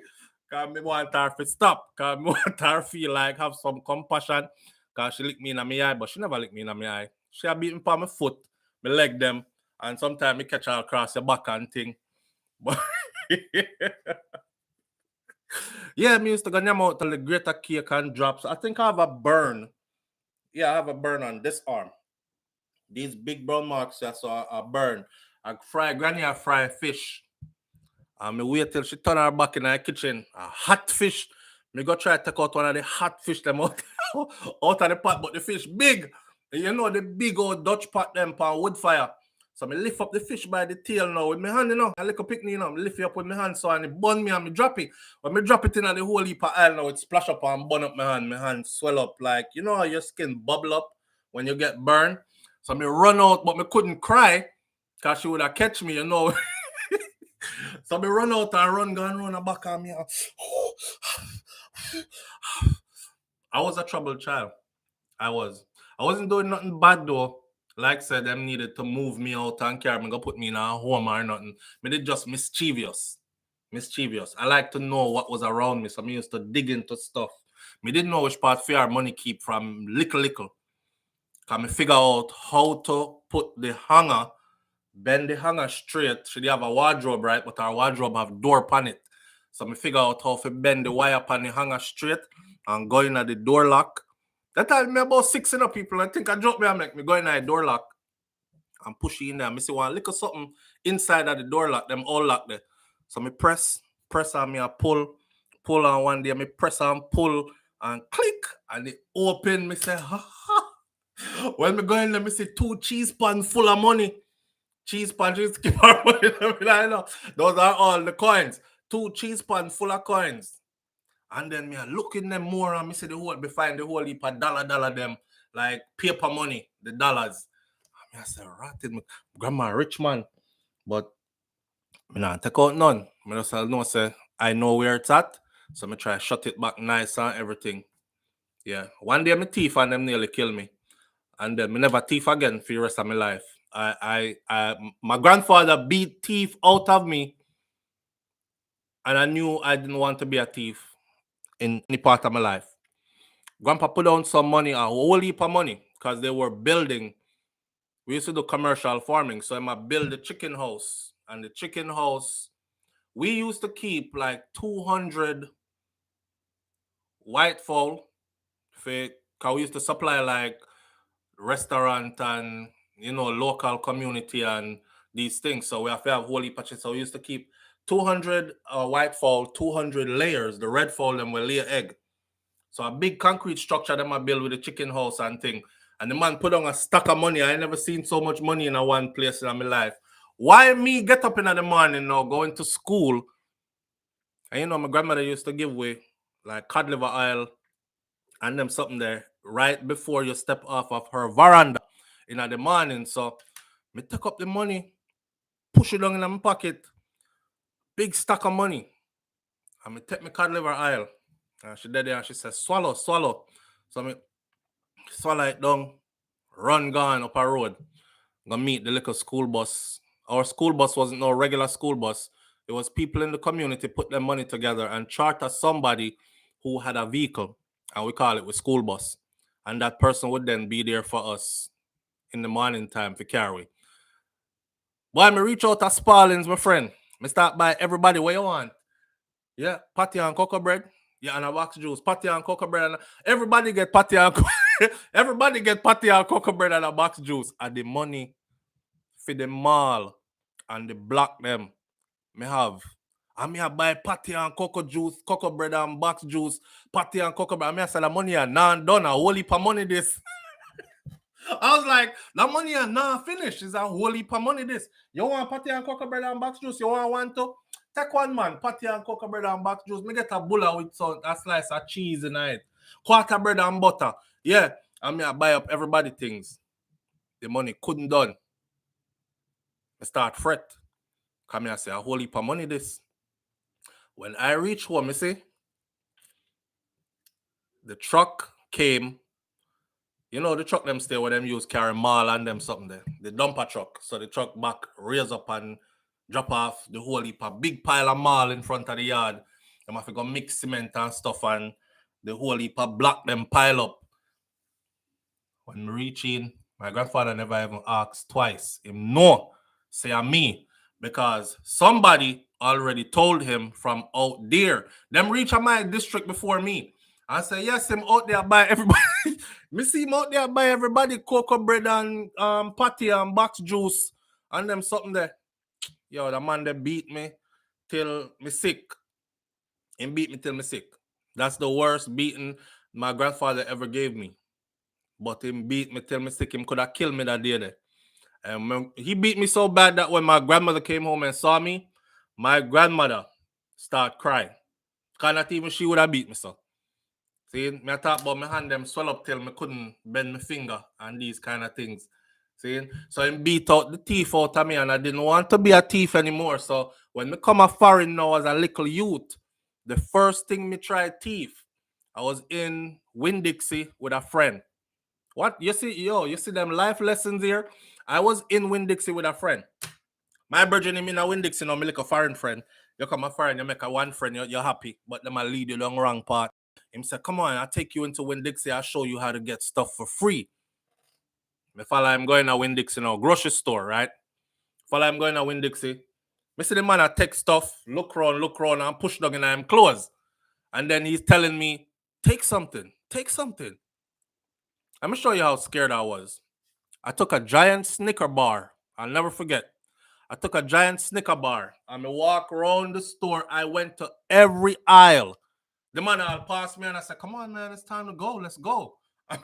Because I want her to stop. Because I want her to feel like have some compassion. Because she lick me in my eye, but she never lick me in my eye. She a beating for my foot, my leg them. And sometimes I catch her across your back and thing. But yeah, me used to go nyam out till the greater cake and drops. I think I have a burn. Yeah, I have a burn on this arm. These big brown marks, yeah, so I burn. Granny, I fry fish. And me wait till she turn her back in her kitchen. A hot fish. Me go try to take out one of the hot fish them out, out of the pot, but the fish big. You know the big old Dutch pot them pan wood fire. So me lift up the fish by the tail now with my hand, you know. I lick a picnic, you know. Me lift it up with my hand so and it burn me and me drop it. When me drop it in the whole heap of oil now, it splash up and burn up my hand. My hand swell up like, you know how your skin bubble up when you get burned. So me run out, but me couldn't cry because she would have catch me, you know. So me run out and run the back of me. I was a troubled child. I wasn't doing nothing bad though. Like I said, them needed to move me out and carry me, go put me in a home or nothing. Me did just mischievous. I like to know what was around me, so me used to dig into stuff. Me didn't know which part fair money keep from little. Can me figure out how to put the hanger, bend the hanger straight. She have a wardrobe, right? But our wardrobe have door pan it. So me figure out how to bend the wire pan the hanger straight and go in at the door lock. That time me about 6 people. I think I dropped me and make me go in at the door lock and push it in there. Me see one little something inside of the door lock, them all lock there. So me press on me, I pull on one day, me press and pull and click and it open. Me say, ha ha. When me go in there, me see 2 cheese pans full of money. cheese pan, just keep our money. I know. Those are all the coins. 2 cheese pan full of coins. And then me looking them more and me see the whole, me find the whole heap of dollar them, like paper money, the dollars. And I say, ratted, grandma rich man. But me not take out none. Me just know say I know where it's at. So me try shut it back nice and everything. Yeah. One day my teeth and them nearly kill me. And then me never teeth again for the rest of my life. My grandfather beat teeth out of me. And I knew I didn't want to be a thief in any part of my life. Grandpa put down some money, a whole heap of money, because they were building. We used to do commercial farming. So I might build a chicken house. And the chicken house, we used to keep like 200 white fowl. Because we used to supply like restaurant and, local community and these things. So we have to have whole heap of chicken. So we used to keep 200 white fowl, 200 layers. The red fowl, them will lay egg. So a big concrete structure them I build with a chicken house and thing. And the man put on a stack of money. I ain't never seen so much money in a one place in my life. Why me get up in the morning now, going to school? And my grandmother used to give away like cod liver oil and them something there right before you step off of her veranda in the morning. So me take up the money, push it down in my pocket, big stack of money. And me take my cod liver oil. And she did there and she said, swallow. So me swallow it down, run gone up a road. Gonna meet the little school bus. Our school bus wasn't no regular school bus. It was people in the community put their money together and charter somebody who had a vehicle. And we call it with school bus. And that person would then be there for us in the morning time for carry. Boy, me reach out to Spallings, my friend. Me start by everybody what you want. Yeah, patty and cocoa bread. Yeah, and a box juice. Patty and cocoa bread. And everybody get patty and everybody get patty and cocoa bread and a box juice. And the money for the mall and the block them me have. And me have buy patty and cocoa juice, cocoa bread and box juice, patty and cocoa bread. And me I say the money are not done. A whole heap of money this. I was like, the money are not finished. It's a whole heap of money this. You want patty and cocoa bread and box juice? You want one to? Take one, man. Patty and cocoa bread and box juice. Me get a bulla with a slice of cheese in it. Quarter bread and butter. Yeah. And me I buy up everybody things. The money couldn't done. I start fret. Come here, I say a whole heap of money this. When I reach home, you see, the truck came. You know the truck them stay where them use carry mall and them something there. The dumper truck. So the truck back raise up and drop off the whole heap of big pile of mall in front of the yard. Them have to go mix cement and stuff and the whole heap of block them pile up. When we reach in, my grandfather never even asked twice. Him no, say I'm me. Because somebody already told him from out there. Them reach my district before me. I say, yes, him out there by everybody. Me see him out there by everybody cocoa bread and patty and box juice and them something there. Yo, the man that beat me till me sick. He beat me till me sick. That's the worst beating my grandfather ever gave me. But him beat me till me sick. Him could have killed me that day there. And he beat me so bad that when my grandmother came home and saw me, my grandmother started crying. Not even she would have beat me so. See, me I talk about my hand them swell up till me couldn't bend my finger and these kind of things. See, so he beat out the teeth out of me and I didn't want to be a thief anymore. So when me come a foreign now as a little youth, the first thing me tried thief, I was in Winn-Dixie with a friend. What? You see them life lessons here? I was in Winn-Dixie with a friend. My virgin in a Winn-Dixie now, me like a foreign friend. You come a foreign, you make a one friend, you're happy, but them I lead you down wrong path. Him say, come on, I'll take you into Winn-Dixie, I'll show you how to get stuff for free. Me follow I'm going to Winn-Dixie now, grocery store, right? Follow I'm going to Winn-Dixie. Me see the man I take stuff, look around, and push down in him clothes. And then he's telling me, take something. Let me show you how scared I was. I took a giant Snicker bar. I'll never forget. I took a giant Snicker bar and I walk around the store. I went to every aisle. The man passed me and I said, come on, man, it's time to go. Let's go. I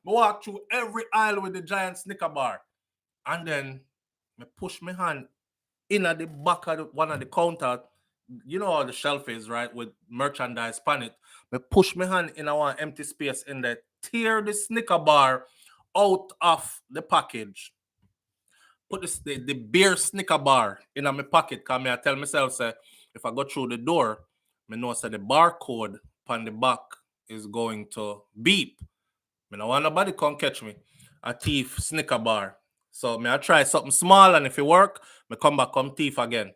walk through every aisle with the giant Snicker bar. And then Me push my hand in at the back of one of the counter. You know how the shelf is, right? With merchandise on it. Me push my hand in one empty space in there, tear the Snicker bar out of the package. Put the beer Snicker bar in my pocket. Cause me I tell myself, say, if I go through the door, me know say the barcode on the back is going to beep. Me no want nobody come catch me. A thief Snicker bar. So me I try something small, and if it work, me come back come thief again.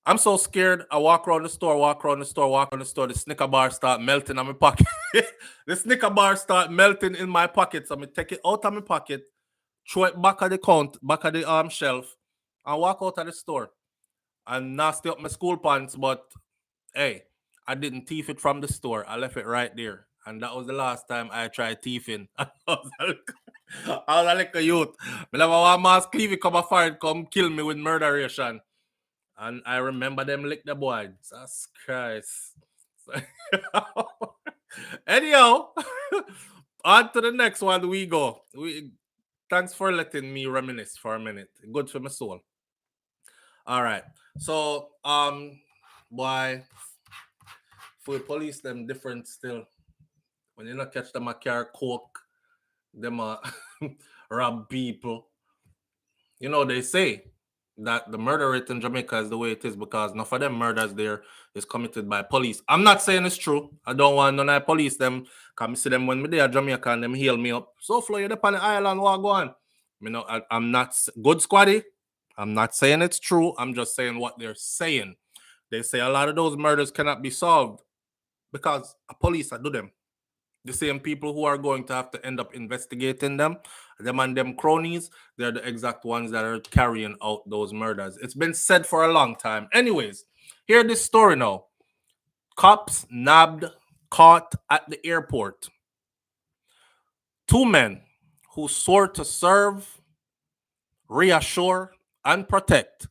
I'm so scared. I walk around the store. The Snicker bar start melting on my pocket. The Snicker bar start melting in my pocket. So I take it out of my pocket, throw it back at the shelf, and walk out of the store. And nasty up my school pants, but hey, I didn't thief it from the store. I left it right there. And that was the last time I tried thieving. I was a little youth. I never want Mass Cleavy come forward, come kill me with murderation. And I remember them lick the boy. Jesus Christ. Anyhow, on to the next one we go. Thanks for letting me reminisce for a minute. Good for my soul. All right. So, boy, for police, them different still. When you not catch them a car coke, them rob people. You know, they say that the murder rate in Jamaica is the way it is because none of them murders there is committed by police. I'm not saying it's true. I don't want none of police them. Come see them when me there Jamaica and them heal me up. So flow you up on the island, what go on? You know, I'm not good squaddy. I'm not saying it's true. I'm just saying what they're saying. They say a lot of those murders cannot be solved because a police do them. The same people who are going to have to end up investigating them and them cronies, they're the exact ones that are carrying out those murders. It's been said for a long time. Anyways, hear this story now. Cops caught at the airport. 2 men who swore to serve, reassure, and protect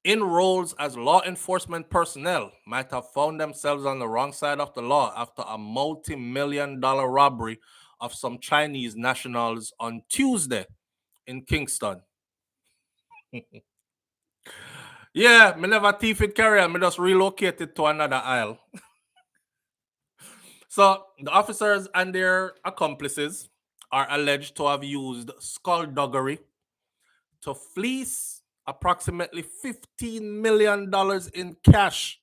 in roles as law enforcement personnel might have found themselves on the wrong side of the law after a multi-million-dollar robbery of some Chinese nationals on Tuesday in Kingston. Yeah, me never thief it carry on. Me just relocated to another aisle. So the officers and their accomplices are alleged to have used skullduggery to fleece approximately $15 million in cash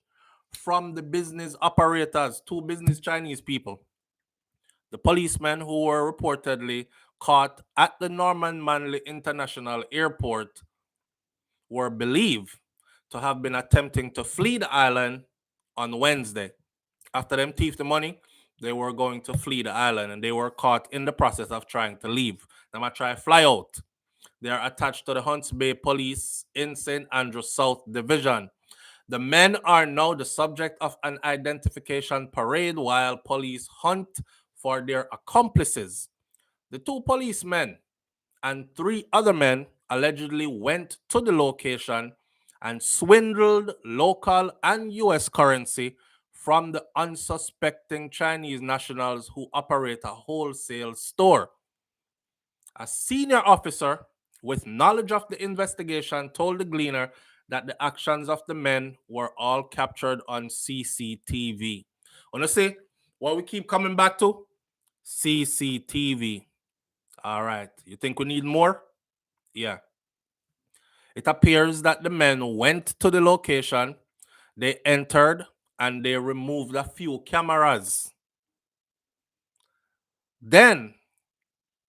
from the business operators, 2 business Chinese people. The policemen who were reportedly caught at the Norman Manley International Airport were believed to have been attempting to flee the island on Wednesday. After them thief the money, they were going to flee the island and they were caught in the process of trying to leave. They might try to fly out. They are attached to the Hunts Bay Police in St. Andrews South Division. The men are now the subject of an identification parade while police hunt for their accomplices. The 2 policemen and 3 other men allegedly went to the location and swindled local and US currency from the unsuspecting Chinese nationals who operate a wholesale store. A senior officer with knowledge of the investigation told the Gleaner that the actions of the men were all captured on CCTV. Wanna see what we keep coming back to? CCTV. All right. You think we need more? Yeah. It appears that the men went to the location, they entered, and they removed a few cameras. They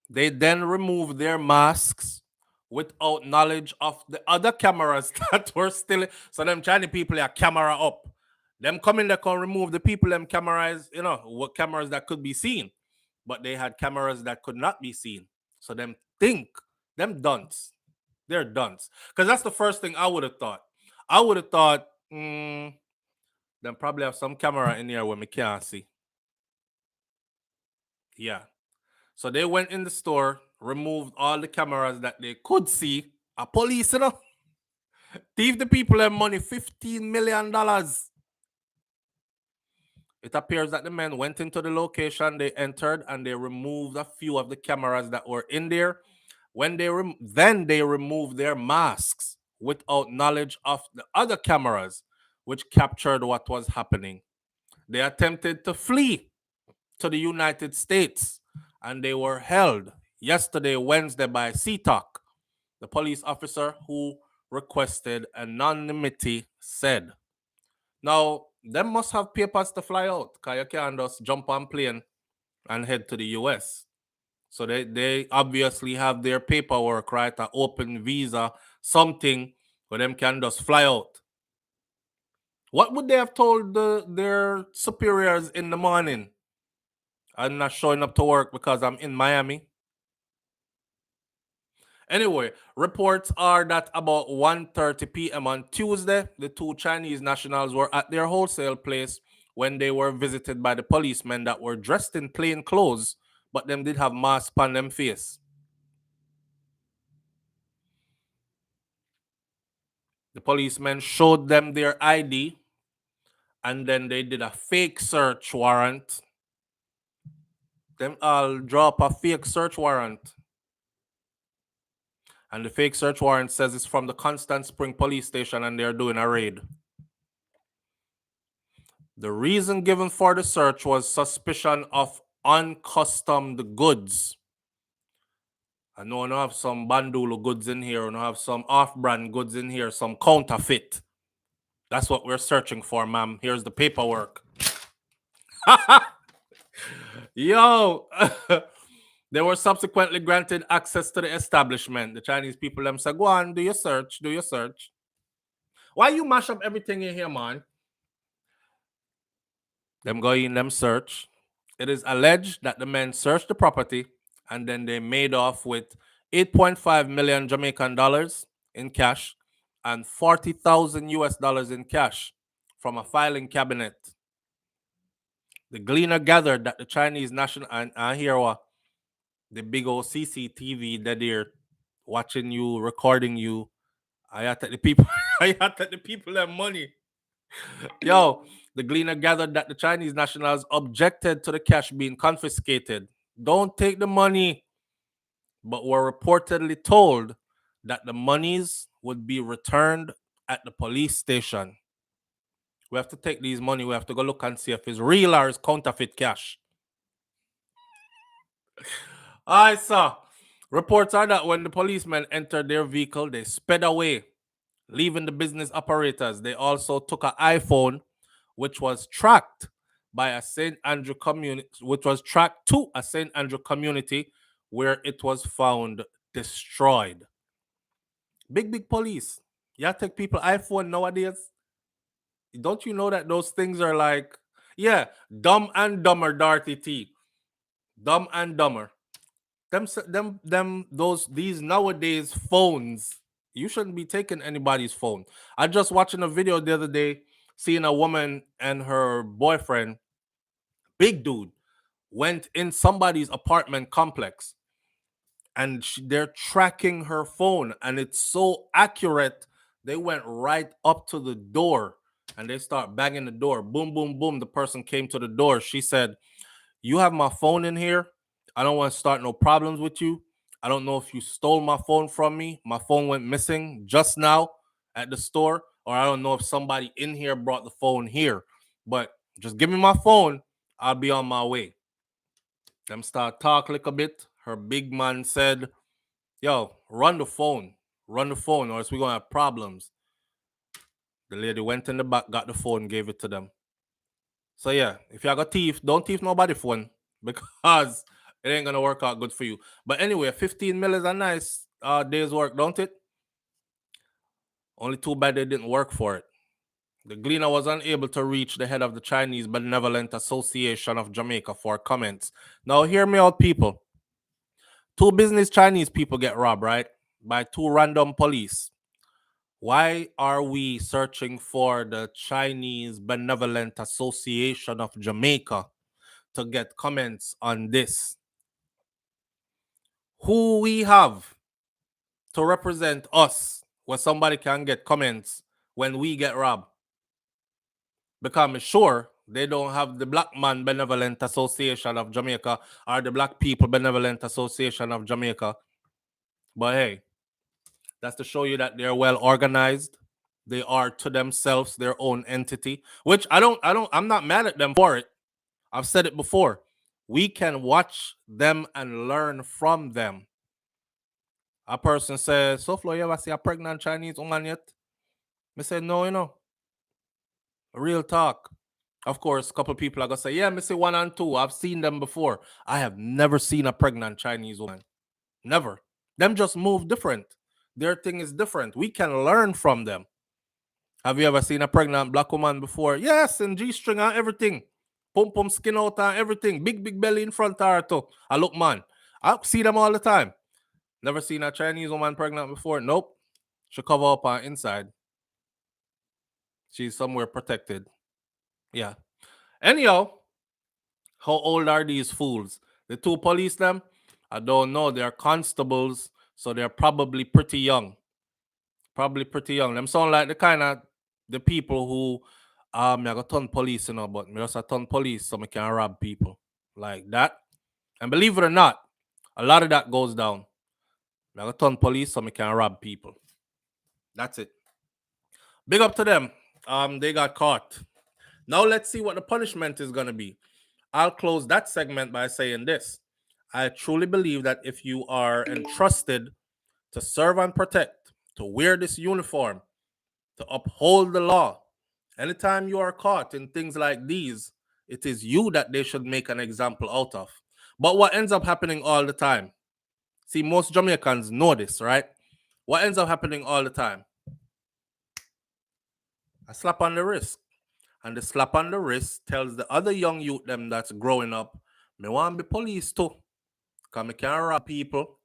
then removed their masks without knowledge of the other cameras that were still. So them Chinese people are camera up. Them coming, they can remove the people, them cameras, what cameras that could be seen. But they had cameras that could not be seen. So them dunce. They're dunce. Because that's the first thing I would have thought. I would have thought, them probably have some camera in here where we can't see. Yeah. So they went in the store, removed all the cameras that they could see. A police, thief the people their money, $15 million. It appears that the men went into the location, they entered, and they removed a few of the cameras that were in there. When then they removed their masks without knowledge of the other cameras which captured what was happening. They attempted to flee to the United States and they were held yesterday, Wednesday, by CTOC. The police officer who requested anonymity said. Now, them must have papers to fly out because you can't just jump on plane and head to the US. So they obviously have their paperwork, right? An open visa, something where them can just fly out. What would they have told their superiors in the morning? I'm not showing up to work because I'm in Miami. Anyway, reports are that about 1:30 p.m. on Tuesday, the two Chinese nationals were at their wholesale place when they were visited by the policemen that were dressed in plain clothes, but them did have masks on them face. The policemen showed them their ID, and then they did a fake search warrant. Them all draw up a fake search warrant. And the fake search warrant says it's from the Constant Spring police station and they're doing a raid. The reason given for the search was suspicion of uncustomed goods. I know I have some Bandulu goods in here, and I have some off-brand goods in here, some counterfeit. That's what we're searching for, ma'am. Here's the paperwork. Yo! They were subsequently granted access to the establishment. The Chinese people them say, go on, do your search, do your search. Why you mash up everything in here, man? Them go in, them search. It is alleged that the men searched the property and then they made off with 8.5 million Jamaican dollars in cash and 40,000 US dollars in cash from a filing cabinet. The Gleaner gathered that the Chinese national, and I hear what the big old CCTV that they're watching you, recording you. I had to the people, I had to the people that money. Yo, the Gleaner gathered that the Chinese nationals objected to the cash being confiscated. Don't take the money, but were reportedly told that the monies would be returned at the police station. We have to take these money. We have to go look and see if it's real or it's counterfeit cash. I saw. Reports are that when the policemen entered their vehicle, they sped away, leaving the business operators. They also took an iPhone, which was tracked by a St. Andrew community, which was tracked to a St. Andrew community where it was found destroyed. Big police. Yeah, take people iPhone nowadays. Don't you know that those things are like, yeah, Dumb and Dumber, Dorothy T. Dumb and Dumber. These nowadays phones, you shouldn't be taking anybody's phone. I just watching a video the other day, seeing a woman and her boyfriend, big dude, went in somebody's apartment complex and they're tracking her phone and it's so accurate. They went right up to the door and they start banging the door. Boom, boom, boom. The person came to the door. She said, you have my phone in here. I don't want to start no problems with you. I don't know if you stole my phone from me. My phone went missing just now at the store, or I don't know if somebody in here brought the phone here. But just give me my phone. I'll be on my way. Them start talk a little bit. Her big man said, yo, run the phone. Run the phone, or else we're going to have problems. The lady went in the back, got the phone, gave it to them. So yeah, if you got thief, don't thief nobody phone because it ain't gonna work out good for you. But anyway, 15 mil is a nice day's work, don't it? Only too bad they didn't work for it. The Gleaner was unable to reach the head of the Chinese Benevolent Association of Jamaica for comments. Now hear me out, people. Two business Chinese people get robbed, right? By two random police. Why are we searching for the Chinese Benevolent Association of Jamaica to get comments on this? Who we have to represent us where somebody can get comments when we get robbed? Because I'm sure they don't have the Black Man Benevolent Association of Jamaica or the Black People Benevolent Association of Jamaica. But hey, that's to show you that they're well organized. They are to themselves their own entity, which I'm not mad at them for it. I've said it before. We can watch them and learn from them. A person says, SouFlo, you ever see a pregnant Chinese woman yet? I said, no, real talk. Of course, a couple people are going to say, yeah, I see one and two. I've seen them before. I have never seen a pregnant Chinese woman. Never. Them just move different. Their thing is different. We can learn from them. Have you ever seen a pregnant black woman before? Yes, and G-string and everything. Pum pum skin out and everything. Big belly in front of her too. I look, man. I see them all the time. Never seen a Chinese woman pregnant before? Nope. She cover up her inside. She's somewhere protected. Yeah. Anyhow, how old are these fools? The two police them? I don't know. They're constables, so they're probably pretty young. Probably pretty young. Them sound like the kind of the people who I got ton police, but me just a ton police so I can rob people. Like that. And believe it or not, a lot of that goes down. I got ton police so I can rob people. That's it. Big up to them. They got caught. Now let's see what the punishment is gonna be. I'll close that segment by saying this. I truly believe that if you are entrusted to serve and protect, to wear this uniform, to uphold the law, anytime you are caught in things like these, it is you that they should make an example out of. But what ends up happening all the time? See, most Jamaicans know this, right? What ends up happening all the time? A slap on the wrist. And the slap on the wrist tells the other young youth them that's growing up, me want to be police too. Because me can rob people,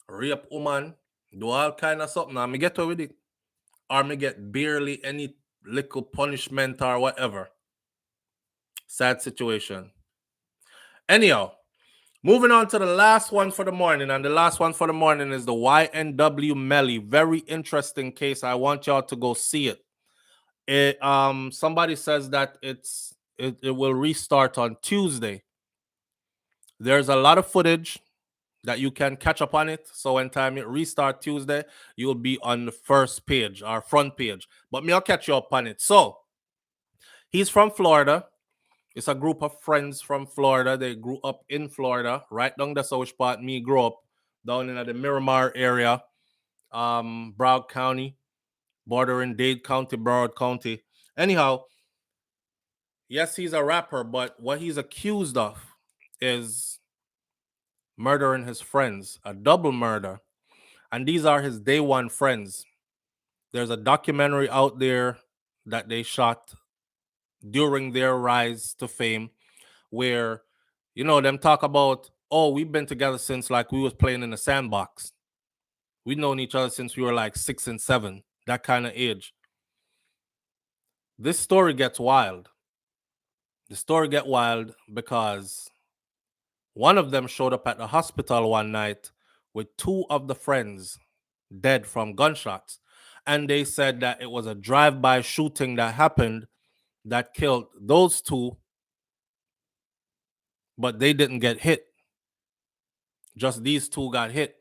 rape woman, do all kind of something, and me get away with it. Or me get barely any little punishment or whatever. Sad situation. Anyhow, moving on to the last one for the morning. And the last one for the morning is the YNW Melly. Very interesting case. I want y'all to go see it. Somebody says that it will restart on Tuesday. There's a lot of footage that you can catch up on it. So when time it restart Tuesday, you'll be on the first page or front page. But me, I'll catch you up on it. So he's from Florida. It's a group of friends from Florida. They grew up in Florida, right down the south part. Me grew up down in the Miramar area, Broward County, bordering Dade County, Broward County. Anyhow, yes, he's a rapper, but what he's accused of is murdering his friends, a double murder. And these are his day one friends. There's a documentary out there that they shot during their rise to fame where, them talk about, oh, we've been together since like we was playing in a sandbox. We've known each other since we were like 6 and 7, that kind of age. This story gets wild. The story gets wild because one of them showed up at the hospital one night with two of the friends dead from gunshots. And they said that it was a drive-by shooting that happened that killed those two, but they didn't get hit. Just these two got hit.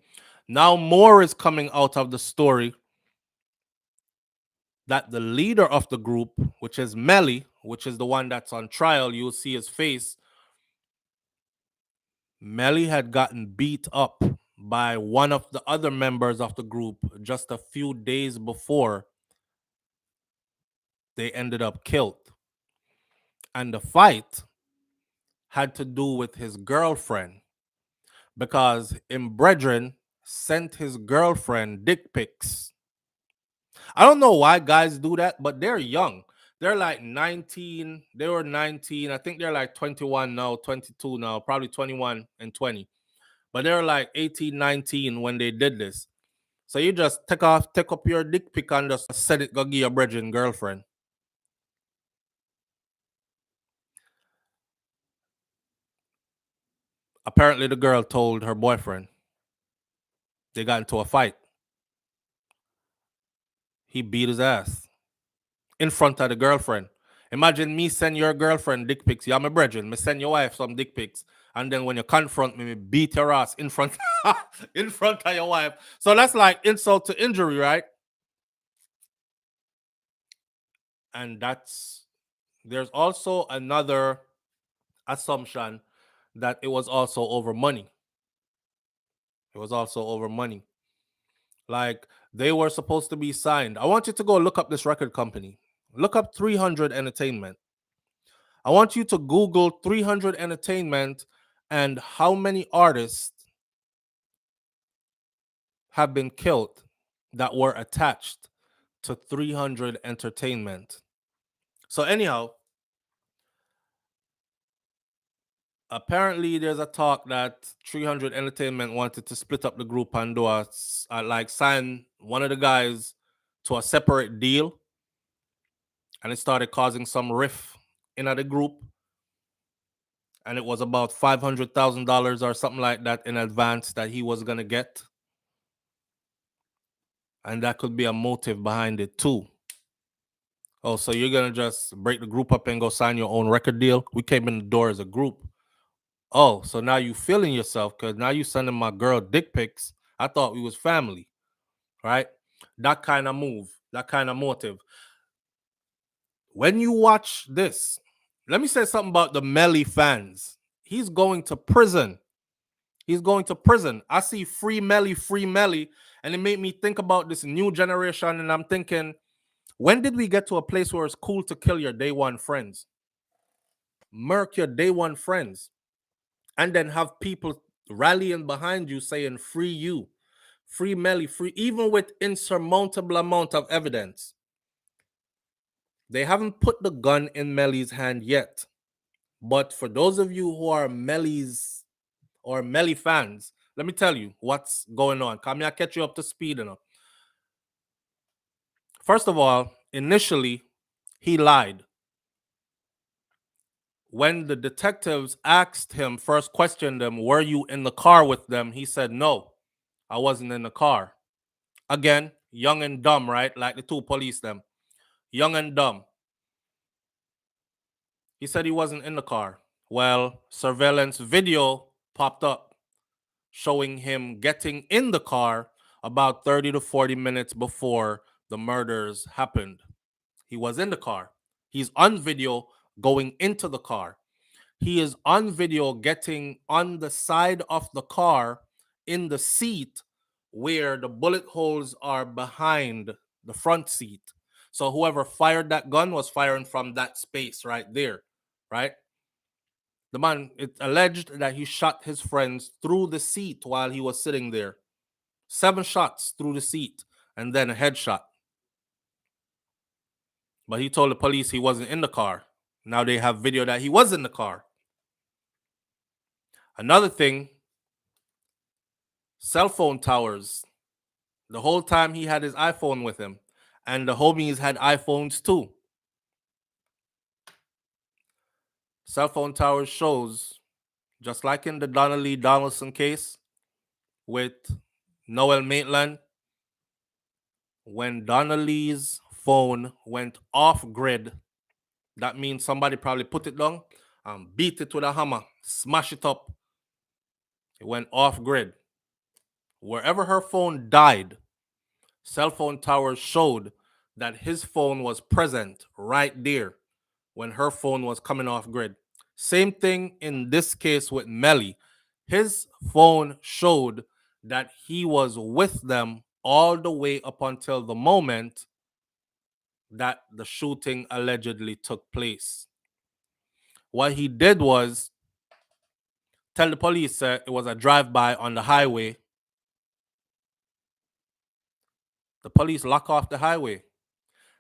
Now more is coming out of the story that the leader of the group, which is Melly, which is the one that's on trial, you'll see his face. Melly had gotten beat up by one of the other members of the group just a few days before they ended up killed. And the fight had to do with his girlfriend because Brethren sent his girlfriend dick pics. I don't know why guys do that, but they're young. They're like 19. They were 19. I think they're like 21 now, 22 now, probably 21 and 20. But they're like 18, 19 when they did this. So you just take up your dick pic and just send it, go give your brethren girlfriend. Apparently the girl told her boyfriend. They got into a fight. He beat his ass in front of the girlfriend. Imagine me send your girlfriend dick pics. You're my brethren. Me send your wife some dick pics. And then when you confront me, beat your ass in front in front of your wife. So that's like insult to injury, right? And there's also another assumption that it was also over money. It was also over money. Like they were supposed to be signed. I want you to go look up this record company. Look up 300 Entertainment. I want you to Google 300 Entertainment and how many artists have been killed that were attached to 300 Entertainment. So anyhow, apparently there's a talk that 300 Entertainment wanted to split up the group and do like sign one of the guys to a separate deal, and it started causing some rift in the group, and it was about $500,000 or something like that in advance that he was gonna get, and that could be a motive behind it too. Oh, so you're gonna just break the group up and go sign your own record deal? We came in the door as a group. Oh, so now you feeling yourself because now you sending my girl dick pics. I thought we was family, right? That kind of move, that kind of motive. When you watch this, let me say something about the Melly fans. He's going to prison. He's going to prison. I see free Melly, and it made me think about this new generation, and I'm thinking, when did we get to a place where it's cool to kill your day one friends? Murk your day one friends. And then have people rallying behind you saying free you, free Melly, free, even with insurmountable amount of evidence. They haven't put the gun in Melly's hand yet. But for those of you who are Melly's or Melly fans, let me tell you what's going on. Come here, catch you up to speed enough. First of all, initially, he lied. When the detectives asked him, first questioned him, were you in the car with them? He said, no, I wasn't in the car. Again, young and dumb, right? Like the two police them. Young and dumb. He said he wasn't in the car. Well, surveillance video popped up showing him getting in the car about 30 to 40 minutes before the murders happened. He was in the car. He's on video going into the car. He is on video getting on the side of the car in the seat where the bullet holes are behind the front seat. So whoever fired that gun was firing from that space right there, right? The man, it's alleged that he shot his friends through the seat while he was sitting there. 7 shots through the seat and then a headshot. But he told the police he wasn't in the car. Now they have video that he was in the car. Another thing, cell phone towers. The whole time he had his iPhone with him, and the homies had iPhones too. Cell phone towers shows, just like in the Donnelly Donaldson case with Noel Maitland, when Donnelly's phone went off grid, that means somebody probably put it down and beat it with a hammer, smash it up. It went off grid. Wherever her phone died, cell phone towers showed that his phone was present right there when her phone was coming off grid. Same thing in this case with Melly. His phone showed that he was with them all the way up until the moment that the shooting allegedly took place. What he did was tell the police it was a drive-by on the highway. The police locked off the highway.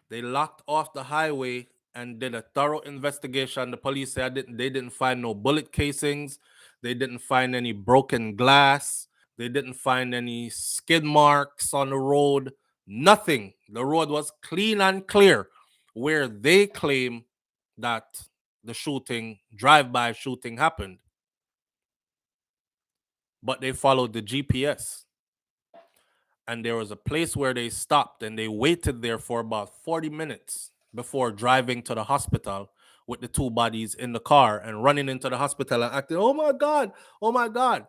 They locked off the highway and did a thorough investigation. The police said they didn't find no bullet casings. They didn't find any broken glass. They didn't find any skid marks on the road. Nothing. The road was clean and clear, where they claim that the shooting, drive-by shooting, happened. But they followed the GPS. And there was a place where they stopped and they waited there for about 40 minutes before driving to the hospital with the two bodies in the car and running into the hospital and acting, oh my God, oh my God.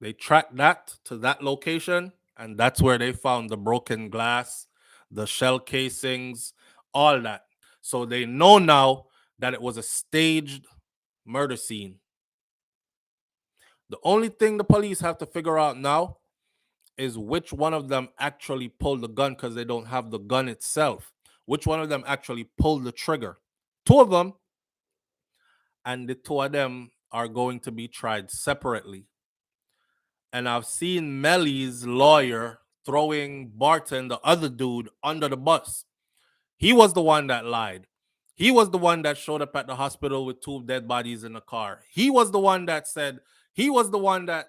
They tracked that to that location, and that's where they found the broken glass, the shell casings, all that. So they know now that it was a staged murder scene. The only thing the police have to figure out now is which one of them actually pulled the gun, because they don't have the gun itself. Which one of them actually pulled the trigger? Two of them, and the two of them are going to be tried separately. And I've seen Melly's lawyer throwing Barton, the other dude, under the bus. He was the one that lied. He was the one that showed up at the hospital with two dead bodies in the car. He was the one that said, he was the one that.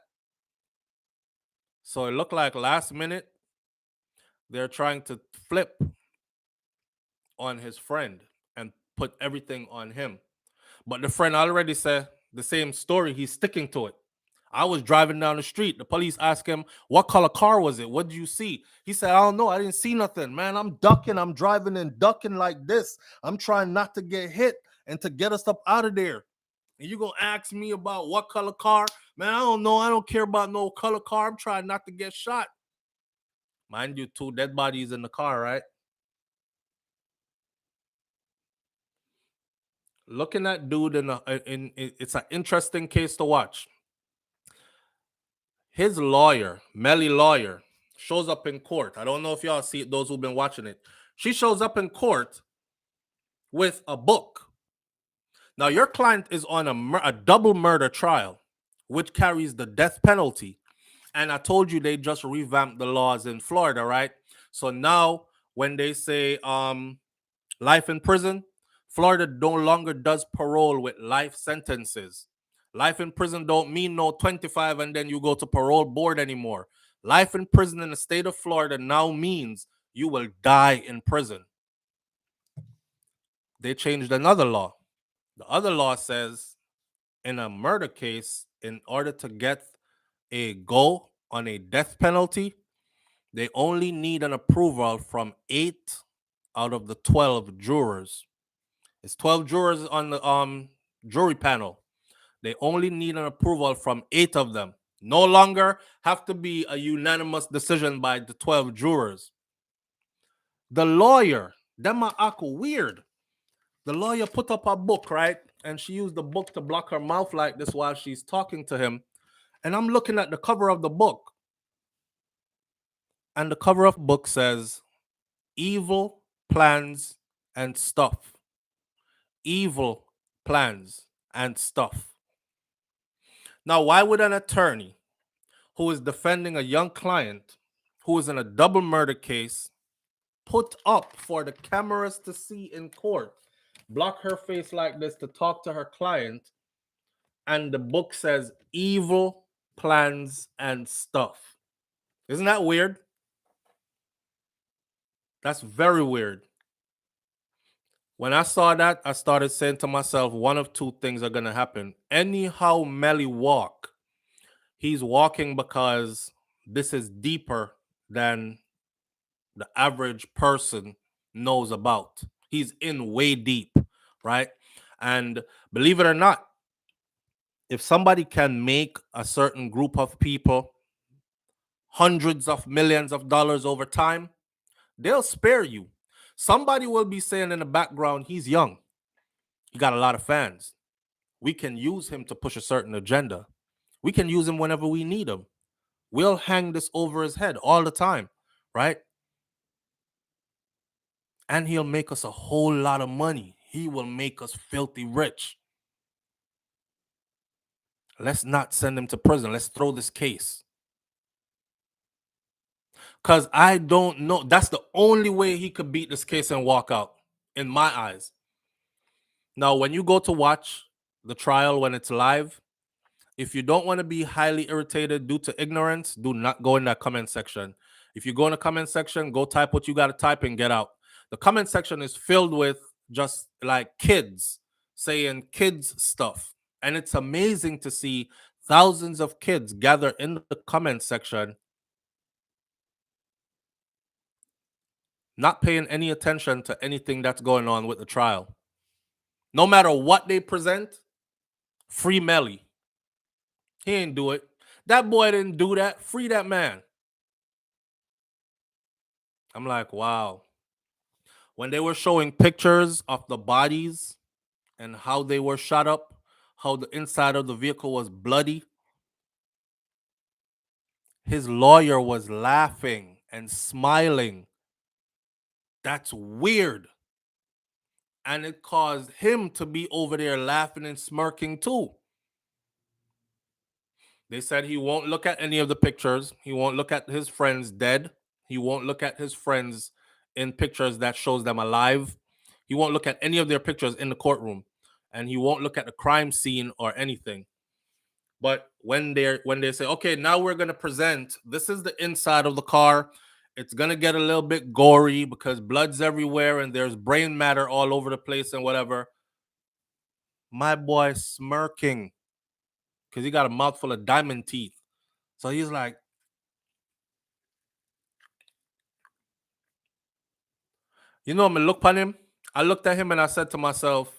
So it looked like last minute they're trying to flip on his friend and put everything on him. But the friend already said the same story. He's sticking to it. I was driving down the street. The police asked him, what color car was it? What did you see? He said, I don't know. I didn't see nothing, man. I'm ducking. I'm driving and ducking like this. I'm trying not to get hit and to get us up out of there. And you going to ask me about what color car? Man, I don't know. I don't care about no color car. I'm trying not to get shot. Mind you, two dead bodies in the car, right? Looking at dude it's an interesting case to watch. His lawyer, Melly lawyer, shows up in court. I don't know if y'all see it, those who've been watching it. She shows up in court with a book. Now, your client is on a double murder trial, which carries the death penalty. And I told you they just revamped the laws in Florida, right? So now when they say life in prison, Florida no longer does parole with life sentences. Life in prison don't mean no 25 and then you go to parole board anymore. Life in prison in the state of Florida now means you will die in prison. They changed another law. The other law says in a murder case, in order to get a go on a death penalty, they only need an approval from 8 out of the 12 jurors. It's 12 jurors on the jury panel. They only need an approval from 8 of them. No longer have to be a unanimous decision by the 12 jurors. The lawyer, them are weird. The lawyer put up a book, right? And she used the book to block her mouth like this while she's talking to him. And I'm looking at the cover of the book. And the cover of the book says, evil plans and stuff. Evil plans and stuff. Now, why would an attorney who is defending a young client who is in a double murder case put up for the cameras to see in court, block her face like this to talk to her client, and the book says evil plans and stuff? Isn't that weird? That's very weird. When I saw that, I started saying to myself, one of two things are going to happen. Anyhow Melly walk, he's walking because this is deeper than the average person knows about. He's in way deep, right? And believe it or not, if somebody can make a certain group of people hundreds of millions of dollars over time, they'll spare you. Somebody will be saying in the background, he's young. He got a lot of fans. We can use him to push a certain agenda. We can use him whenever we need him. We'll hang this over his head all the time, right? And he'll make us a whole lot of money. He will make us filthy rich. Let's not send him to prison. Let's throw this case. Because I don't know. That's the only way he could beat this case and walk out, in my eyes. Now, when you go to watch the trial when it's live, if you don't want to be highly irritated due to ignorance, do not go in that comment section. If you go in the comment section, go type what you got to type and get out. The comment section is filled with just like kids saying kids stuff. And it's amazing to see thousands of kids gather in the comment section not paying any attention to anything that's going on with the trial. No matter what they present, free Melly. He ain't do it. That boy didn't do that. Free that man. I'm like, wow. When they were showing pictures of the bodies and how they were shot up, how the inside of the vehicle was bloody, his lawyer was laughing and smiling. That's weird. And it caused him to be over there laughing and smirking too. They said he won't look at any of the pictures. He won't look at his friends dead. He won't look at his friends in pictures that shows them alive. He won't look at any of their pictures in the courtroom. And he won't look at the crime scene or anything. But when they say, okay, now we're gonna present, this is the inside of the car. It's gonna get a little bit gory because blood's everywhere and there's brain matter all over the place and whatever. My boy smirking because he got a mouthful of diamond teeth. So he's like, you know, I'm gonna look upon him. I looked at him and I said to myself,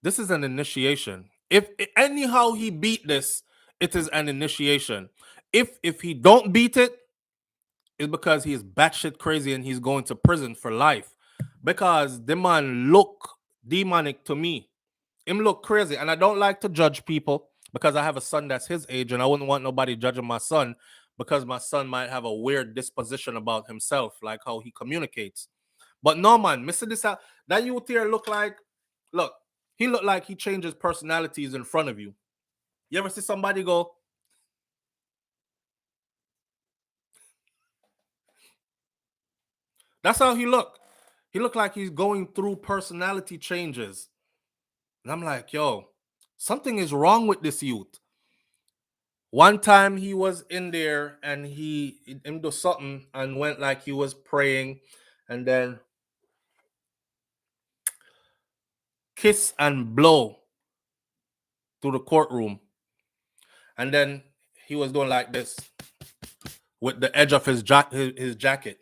this is an initiation. If anyhow he beat this, it is an initiation. If he don't beat it, it's because he is batshit crazy and he's going to prison for life. Because the man look demonic to me. Him look crazy. And I don't like to judge people because I have a son that's his age and I wouldn't want nobody judging my son because my son might have a weird disposition about himself, like how he communicates. But no, man, Mr. This out. That youth here look, he looked like he changes personalities in front of you. You ever see somebody go, that's how he looked. He looked like he's going through personality changes. And I'm like, yo, something is wrong with this youth. One time he was in there and he did something and went like he was praying and then kiss and blow through the courtroom. And then he was doing like this with the edge of his jacket.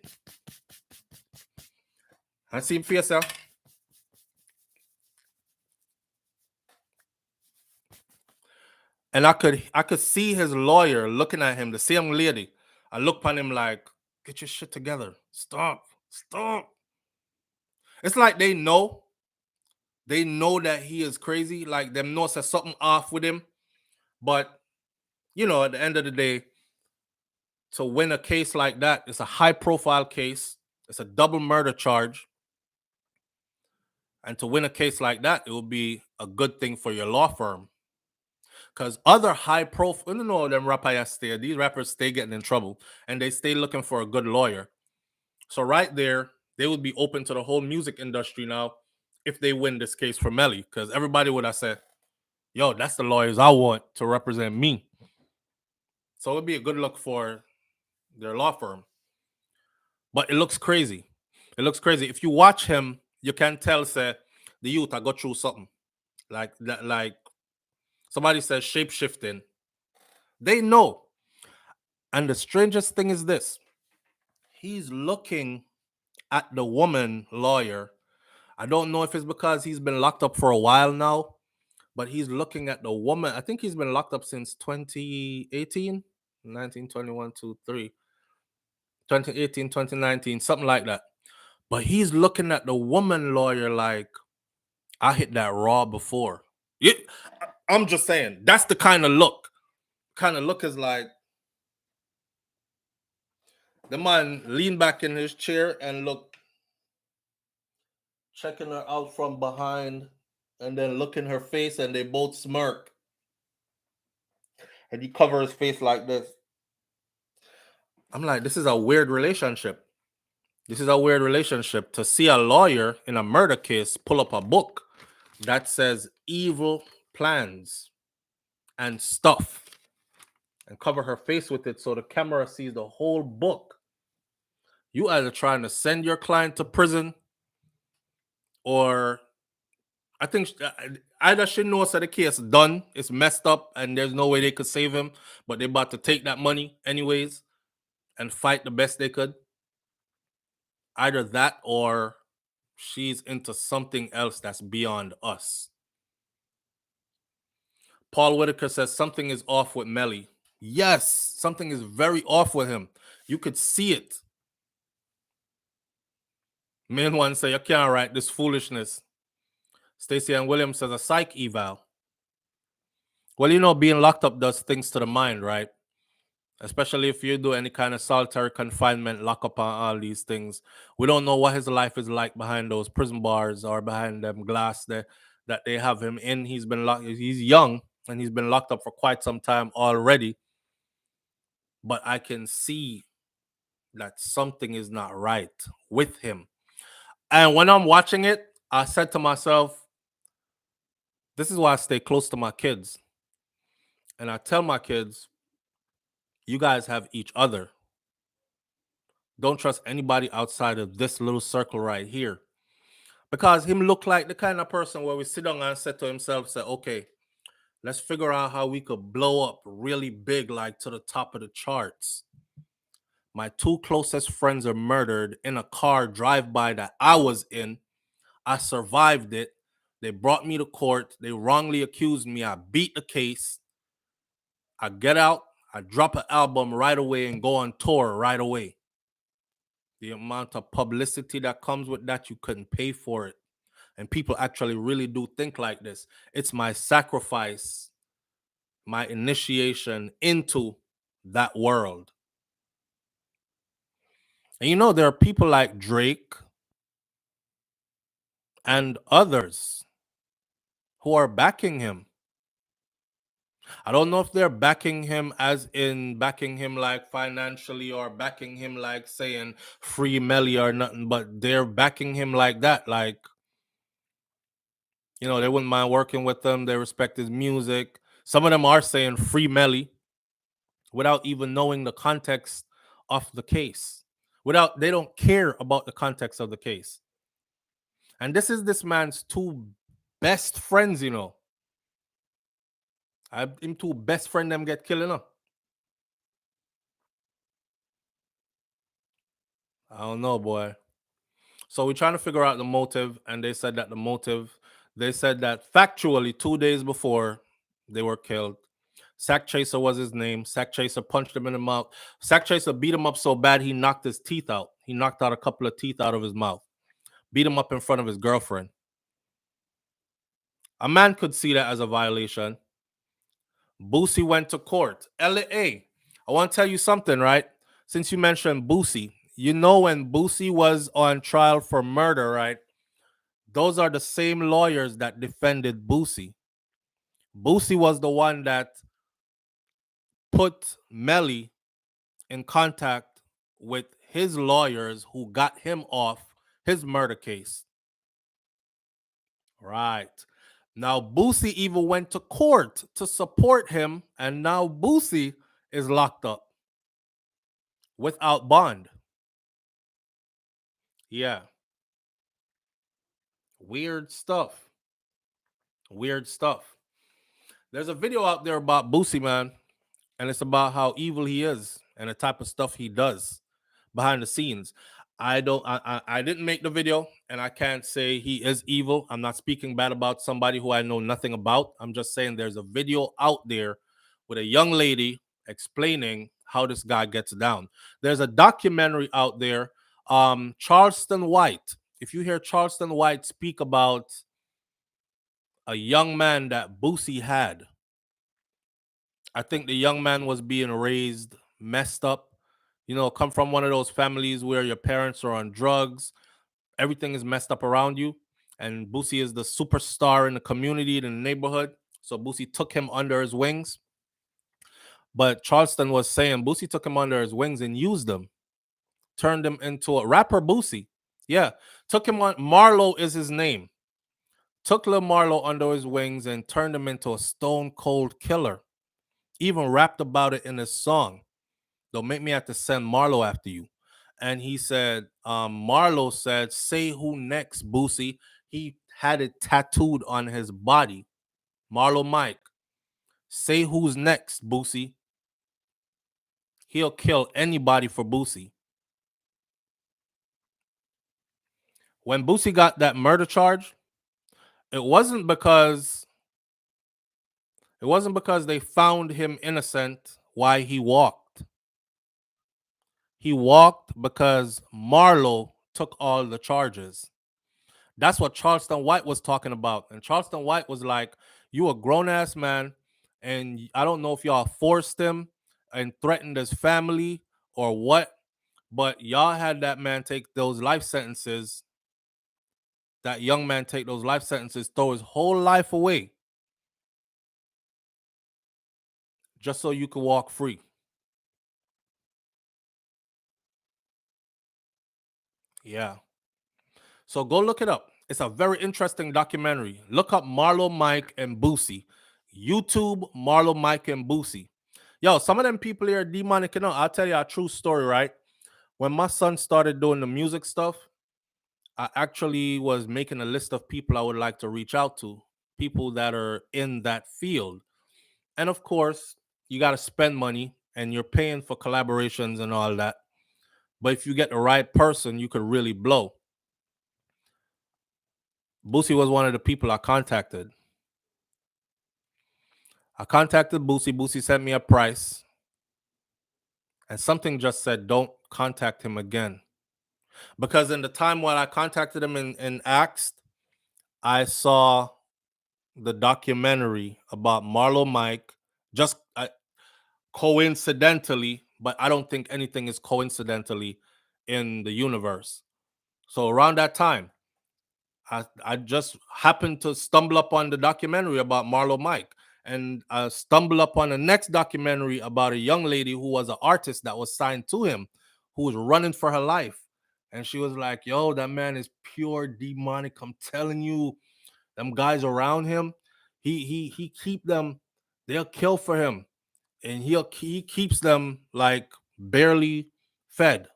I see him for yourself. And I could see his lawyer looking at him, the same lady. I look upon him like, get your shit together. Stop. It's like they know that he is crazy. Like them know there's something off with him. But, you know, at the end of the day, to win a case like that, it's a high profile case. It's a double murder charge. And to win a case like that, it will be a good thing for your law firm. Because other high profile, you know, them rappers these rappers stay getting in trouble and they stay looking for a good lawyer. So right there, they would be open to the whole music industry now if they win this case for Melly. Because everybody would have said, yo, that's the lawyers I want to represent me. So it would be a good look for their law firm. But it looks crazy. It looks crazy. If you watch him, you can tell, say, the youth, I got through something. Like that, like somebody says shape shifting. They know. And the strangest thing is this. He's looking at the woman lawyer. I don't know if it's because he's been locked up for a while now, but he's looking at the woman. I think he's been locked up since 2018, 1921, 2, 3, 2018, 2019, something like that. But he's looking at the woman lawyer like, I hit that raw before. I'm just saying, that's the kind of look. Kind of look is like, the man leaned back in his chair and looked, checking her out from behind, and then look in her face, and they both smirk. And he covers his face like this. I'm like, this is a weird relationship. This is a weird relationship to see a lawyer in a murder case pull up a book that says evil plans and stuff and cover her face with it so the camera sees the whole book. You either trying to send your client to prison or I think either she knows that the case done, it's messed up, and there's no way they could save him, but they're about to take that money anyways and fight the best they could. Either that or she's into something else that's beyond us. Paul Whitaker says something is off with Melly. Yes, something is very off with him. You could see it. Main one say, you can't write this foolishness. Stacey Ann Williams says a psych eval. Well, you know, being locked up does things to the mind, right? Especially if you do any kind of solitary confinement, lock up on all these things. We don't know what his life is like behind those prison bars or behind them glass that they have him in. He's been locked. He's young and he's been locked up for quite some time already. But I can see that something is not right with him. And when I'm watching it, I said to myself, this is why I stay close to my kids. And I tell my kids, you guys have each other. Don't trust anybody outside of this little circle right here. Because him look like the kind of person where we sit down and say to himself, say, okay, let's figure out how we could blow up really big, like to the top of the charts. My two closest friends are murdered in a car drive-by that I was in. I survived it. They brought me to court. They wrongly accused me. I beat the case. I get out. I drop an album right away and go on tour right away. The amount of publicity that comes with that, you couldn't pay for it. And people actually really do think like this. It's my sacrifice, my initiation into that world. And you know, there are people like Drake and others who are backing him. I don't know if they're backing him as in backing him like financially or backing him like saying free Melly or nothing, but they're backing him like that. Like, you know, they wouldn't mind working with him. They respect his music. Some of them are saying free Melly without even knowing the context of the case. They don't care about the context of the case. And this is this man's two best friends, you know. Him two best friend them get killed, you know. I don't know, boy. So we're trying to figure out the motive, and they said that factually 2 days before they were killed, Sack Chaser was his name. Sack Chaser punched him in the mouth. Sack Chaser beat him up so bad he knocked his teeth out. He knocked out a couple of teeth out of his mouth. Beat him up in front of his girlfriend. A man could see that as a violation. Boosie went to court. LA, I want to tell you something, right? Since you mentioned Boosie, you know when Boosie was on trial for murder, right? Those are the same lawyers that defended Boosie. Boosie was the one that put Melly in contact with his lawyers who got him off his murder case. Right. Now, Boosie even went to court to support him, and now Boosie is locked up without bond. Yeah. Weird stuff. Weird stuff. There's a video out there about Boosie, man, and it's about how evil he is and the type of stuff he does behind the scenes. I didn't make the video, and I can't say he is evil. I'm not speaking bad about somebody who I know nothing about. I'm just saying there's a video out there with a young lady explaining how this guy gets down. There's a documentary out there, Charleston White. If you hear Charleston White speak about a young man that Boosie had, I think the young man was being raised messed up. You know, come from one of those families where your parents are on drugs, everything is messed up around you. And Boosie is the superstar in the community, in the neighborhood. So Boosie took him under his wings. But Charleston was saying Boosie took him under his wings and used him, turned him into a rapper. Boosie, yeah, took him on. Marlo is his name. Took Lil Marlo under his wings and turned him into a stone cold killer. Even rapped about it in his song. Don't make me have to send Marlo after you. And he said, Marlo said, say who next, Boosie. He had it tattooed on his body. Marlo Mike, say who's next, Boosie. He'll kill anybody for Boosie. when Boosie got that murder charge, it wasn't because they found him innocent why he walked. He walked because Marlo took all the charges. That's what Charleston White was talking about. And Charleston White was like, you a grown-ass man, and I don't know if y'all forced him and threatened his family or what, but y'all had that man take those life sentences, that young man take those life sentences, throw his whole life away just so you could walk free. Yeah. So go look it up. It's a very interesting documentary. Look up Marlo, Mike, and Boosie. YouTube, Marlo, Mike, and Boosie. Yo, some of them people here are demonic. I'll tell you a true story, right? When my son started doing the music stuff, I actually was making a list of people I would like to reach out to, people that are in that field. And of course, you got to spend money and you're paying for collaborations and all that. But if you get the right person, you could really blow. Boosie was one of the people I contacted. I contacted Boosie. Boosie sent me a price. And something just said, don't contact him again. Because in the time when I contacted him and asked, I saw the documentary about Marlo Mike, just coincidentally, but I don't think anything is coincidentally in the universe. So around that time, I just happened to stumble upon the documentary about Marlo Mike. And I stumbled upon the next documentary about a young lady who was an artist that was signed to him, who was running for her life. And she was like, yo, that man is pure demonic. I'm telling you, them guys around him, he keep them, they'll kill for him. And he keeps them like barely fed,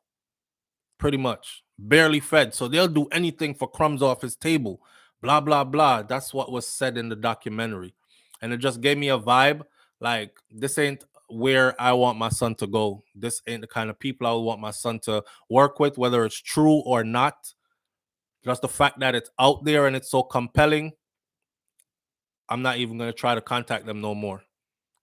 pretty much. Barely fed. So they'll do anything for crumbs off his table. Blah, blah, blah. That's what was said in the documentary. And it just gave me a vibe like, this ain't where I want my son to go. This ain't the kind of people I would want my son to work with, whether it's true or not. Just the fact that it's out there and it's so compelling, I'm not even going to try to contact them no more.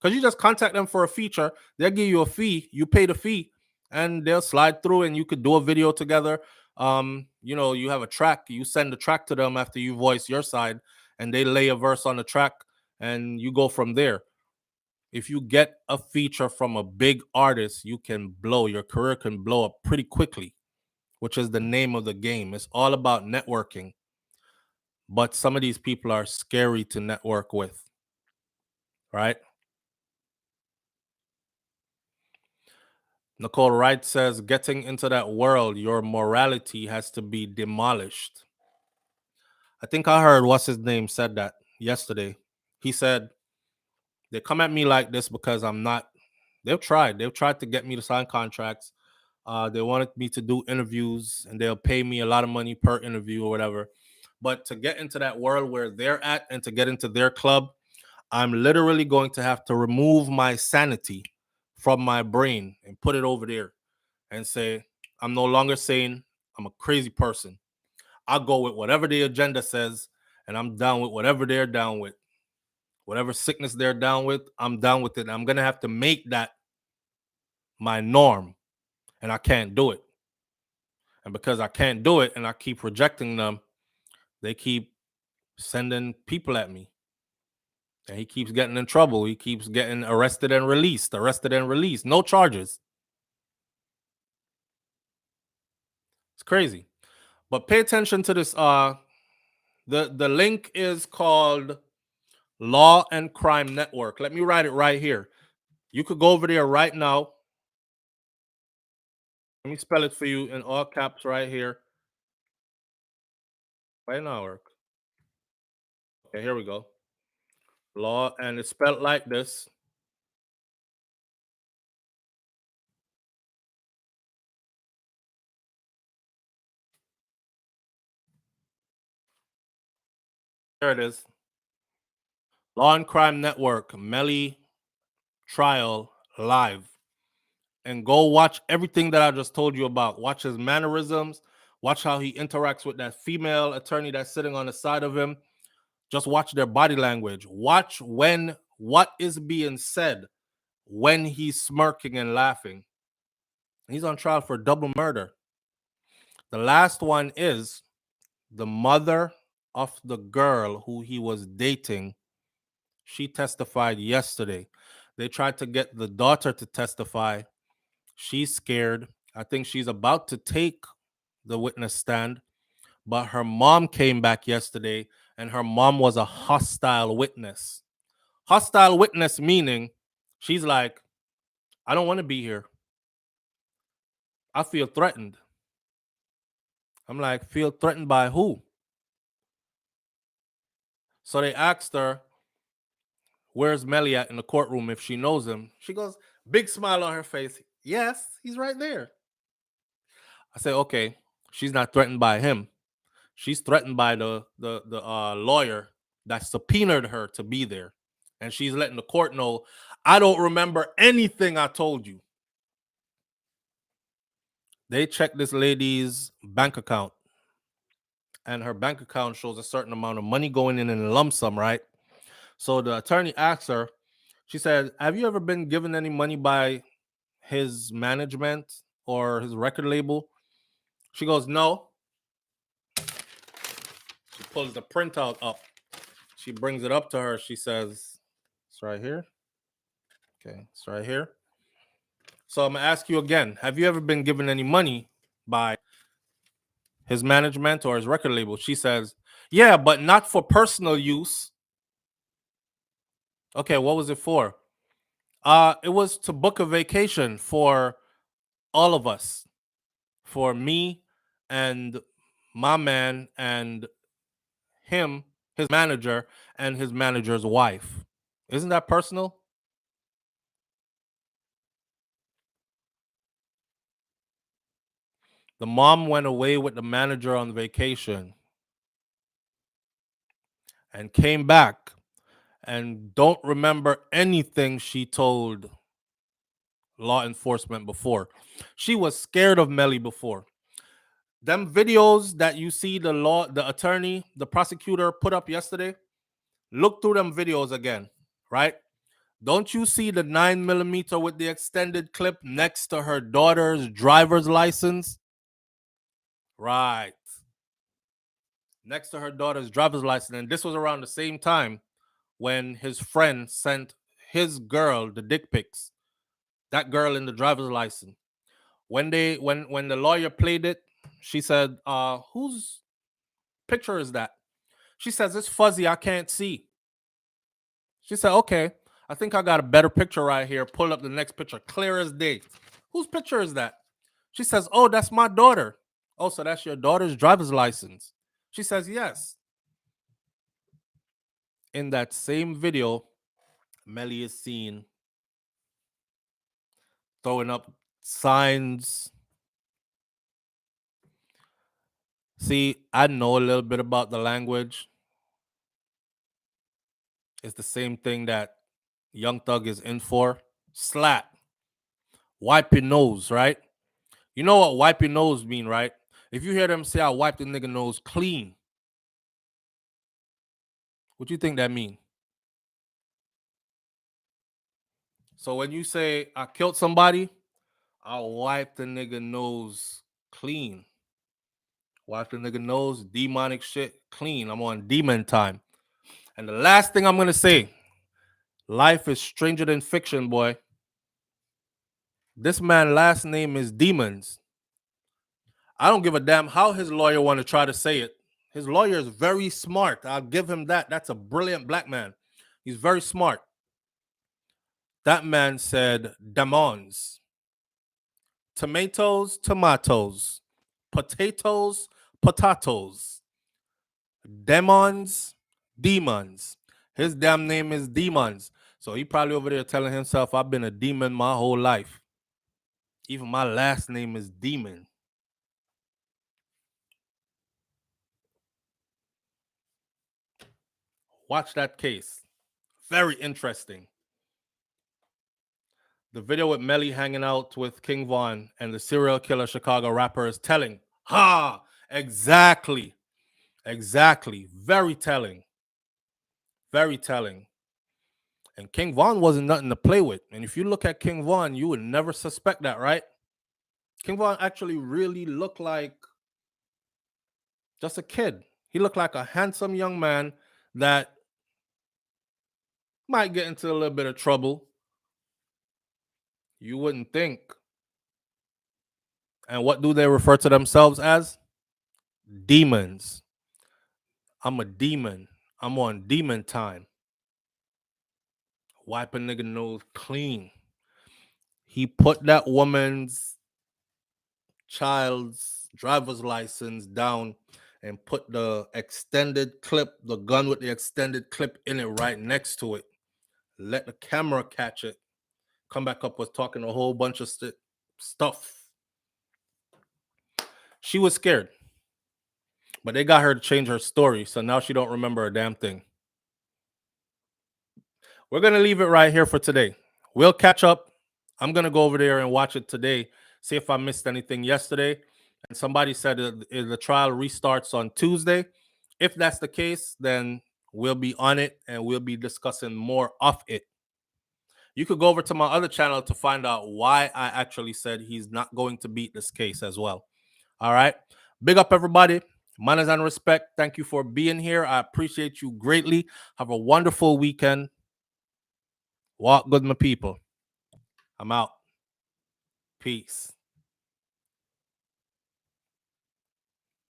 Because you just contact them for a feature, they'll give you a fee, you pay the fee, and they'll slide through and you could do a video together. You have a track, you send the track to them after you voice your side, and they lay a verse on the track, and you go from there. If you get a feature from a big artist, you can blow. Your career can blow up pretty quickly, which is the name of the game. It's all about networking. But some of these people are scary to network with, right? Nicole Wright says, getting into that world, your morality has to be demolished. I think I heard what's his name said that yesterday. He said, they come at me like this because I'm not. They've tried to get me to sign contracts. They wanted me to do interviews and they'll pay me a lot of money per interview or whatever. But to get into that world where they're at and to get into their club, I'm literally going to have to remove my sanity from my brain and put it over there and say, I'm no longer saying I'm a crazy person. I'll go with whatever the agenda says, and I'm down with whatever they're down with. Whatever sickness they're down with, I'm down with it. I'm going to have to make that my norm, and I can't do it. And because I can't do it and I keep rejecting them, they keep sending people at me. And he keeps getting in trouble. He keeps getting arrested and released, no charges. It's crazy. But pay attention to this. The link is called Law&Crime Network. Let me write it right here. You could go over there right now. Let me spell it for you in all caps right here. Right now, work. Okay, here we go. Law, and it's spelled like this. There it is. Law&Crime Network, Melly Trial live. And go watch everything that I just told you about. Watch his mannerisms. Watch how he interacts with that female attorney that's sitting on the side of him. Just watch their body language. Watch what is being said when he's smirking and laughing. He's on trial for double murder. The last one is the mother of the girl who he was dating. She testified yesterday. They tried to get the daughter to testify. She's scared. I think she's about to take the witness stand, but her mom came back yesterday, and her mom was a hostile witness. Hostile witness meaning she's like, I don't want to be here. I feel threatened. I'm like, feel threatened by who? So they asked her, where's Melly at in the courtroom if she knows him? She goes, big smile on her face. Yes, he's right there. I say, okay, she's not threatened by him. She's threatened by the lawyer that subpoenaed her to be there. And she's letting the court know, I don't remember anything I told you. They checked this lady's bank account, and her bank account shows a certain amount of money going in a lump sum, right? So the attorney asked her, she said, have you ever been given any money by his management or his record label? She goes, no. She pulls the printout up. She brings it up to her. She says, it's right here. Okay, it's right here. So I'm going to ask you again. Have you ever been given any money by his management or his record label? She says, yeah, but not for personal use. Okay, what was it for? It was to book a vacation for all of us. For me and my man and him, his manager, and his manager's wife. Isn't that personal? The mom went away with the manager on vacation and came back and don't remember anything she told law enforcement before. She was scared of Melly before. Them videos that you see the attorney, the prosecutor put up yesterday, look through them videos again, right? Don't you see the 9mm with the extended clip next to her daughter's driver's license? Right. Next to her daughter's driver's license. And this was around the same time when his friend sent his girl the dick pics. That girl in the driver's license. When the lawyer played it, she said, whose picture is that? She says, it's fuzzy, I can't see. She said, okay, I think I got a better picture right here. Pull up the next picture, clear as day. Whose picture is that? She says, oh, that's my daughter. Oh, so that's your daughter's driver's license. She says, yes. In that same video, Melly is seen throwing up signs. See, I know a little bit about the language. It's the same thing that Young Thug is in for. Slap. Wipe your nose, right? You know what wipe your nose mean, right? If you hear them say, I wipe the nigga nose clean, what you think that mean? So when you say, I killed somebody, I wipe the nigga nose clean. Wipe the nigga nose, demonic shit clean. I'm on demon time. And the last thing I'm going to say, life is stranger than fiction, boy. This man's last name is Demons. I don't give a damn how his lawyer want to try to say it. His lawyer is very smart. I'll give him that. That's a brilliant black man. He's very smart. That man said demons. Tomatoes, tomatoes. Potatoes, potatoes. Demons, demons. His damn name is Demons. So he probably over there telling himself, I've been a demon my whole life. Even my last name is Demon. Watch that case. Very interesting. The video with Melly hanging out with King Von and the serial killer Chicago rapper is telling. Ha! Exactly. Very telling. Very telling. And King Von wasn't nothing to play with. And if you look at King Von, you would never suspect that, right? King Von actually really looked like just a kid. He looked like a handsome young man that might get into a little bit of trouble. You wouldn't think. And what do they refer to themselves as? Demons. I'm a demon. I'm on demon time. Wipe a nigga nose clean. He put that woman's child's driver's license down and put the extended clip, the gun with the extended clip in it right next to it. Let the camera catch it. Come back up with talking a whole bunch of stuff. She was scared. But they got her to change her story, so now she don't remember a damn thing. We're going to leave it right here for today. We'll catch up. I'm going to go over there and watch it today, see if I missed anything yesterday. And somebody said the trial restarts on Tuesday. If that's the case, then we'll be on it and we'll be discussing more of it. You could go over to my other channel to find out why I actually said he's not going to beat this case as well. All right. Big up, everybody. Manners and respect. Thank you for being here. I appreciate you greatly. Have a wonderful weekend. Walk good, my people. I'm out. Peace.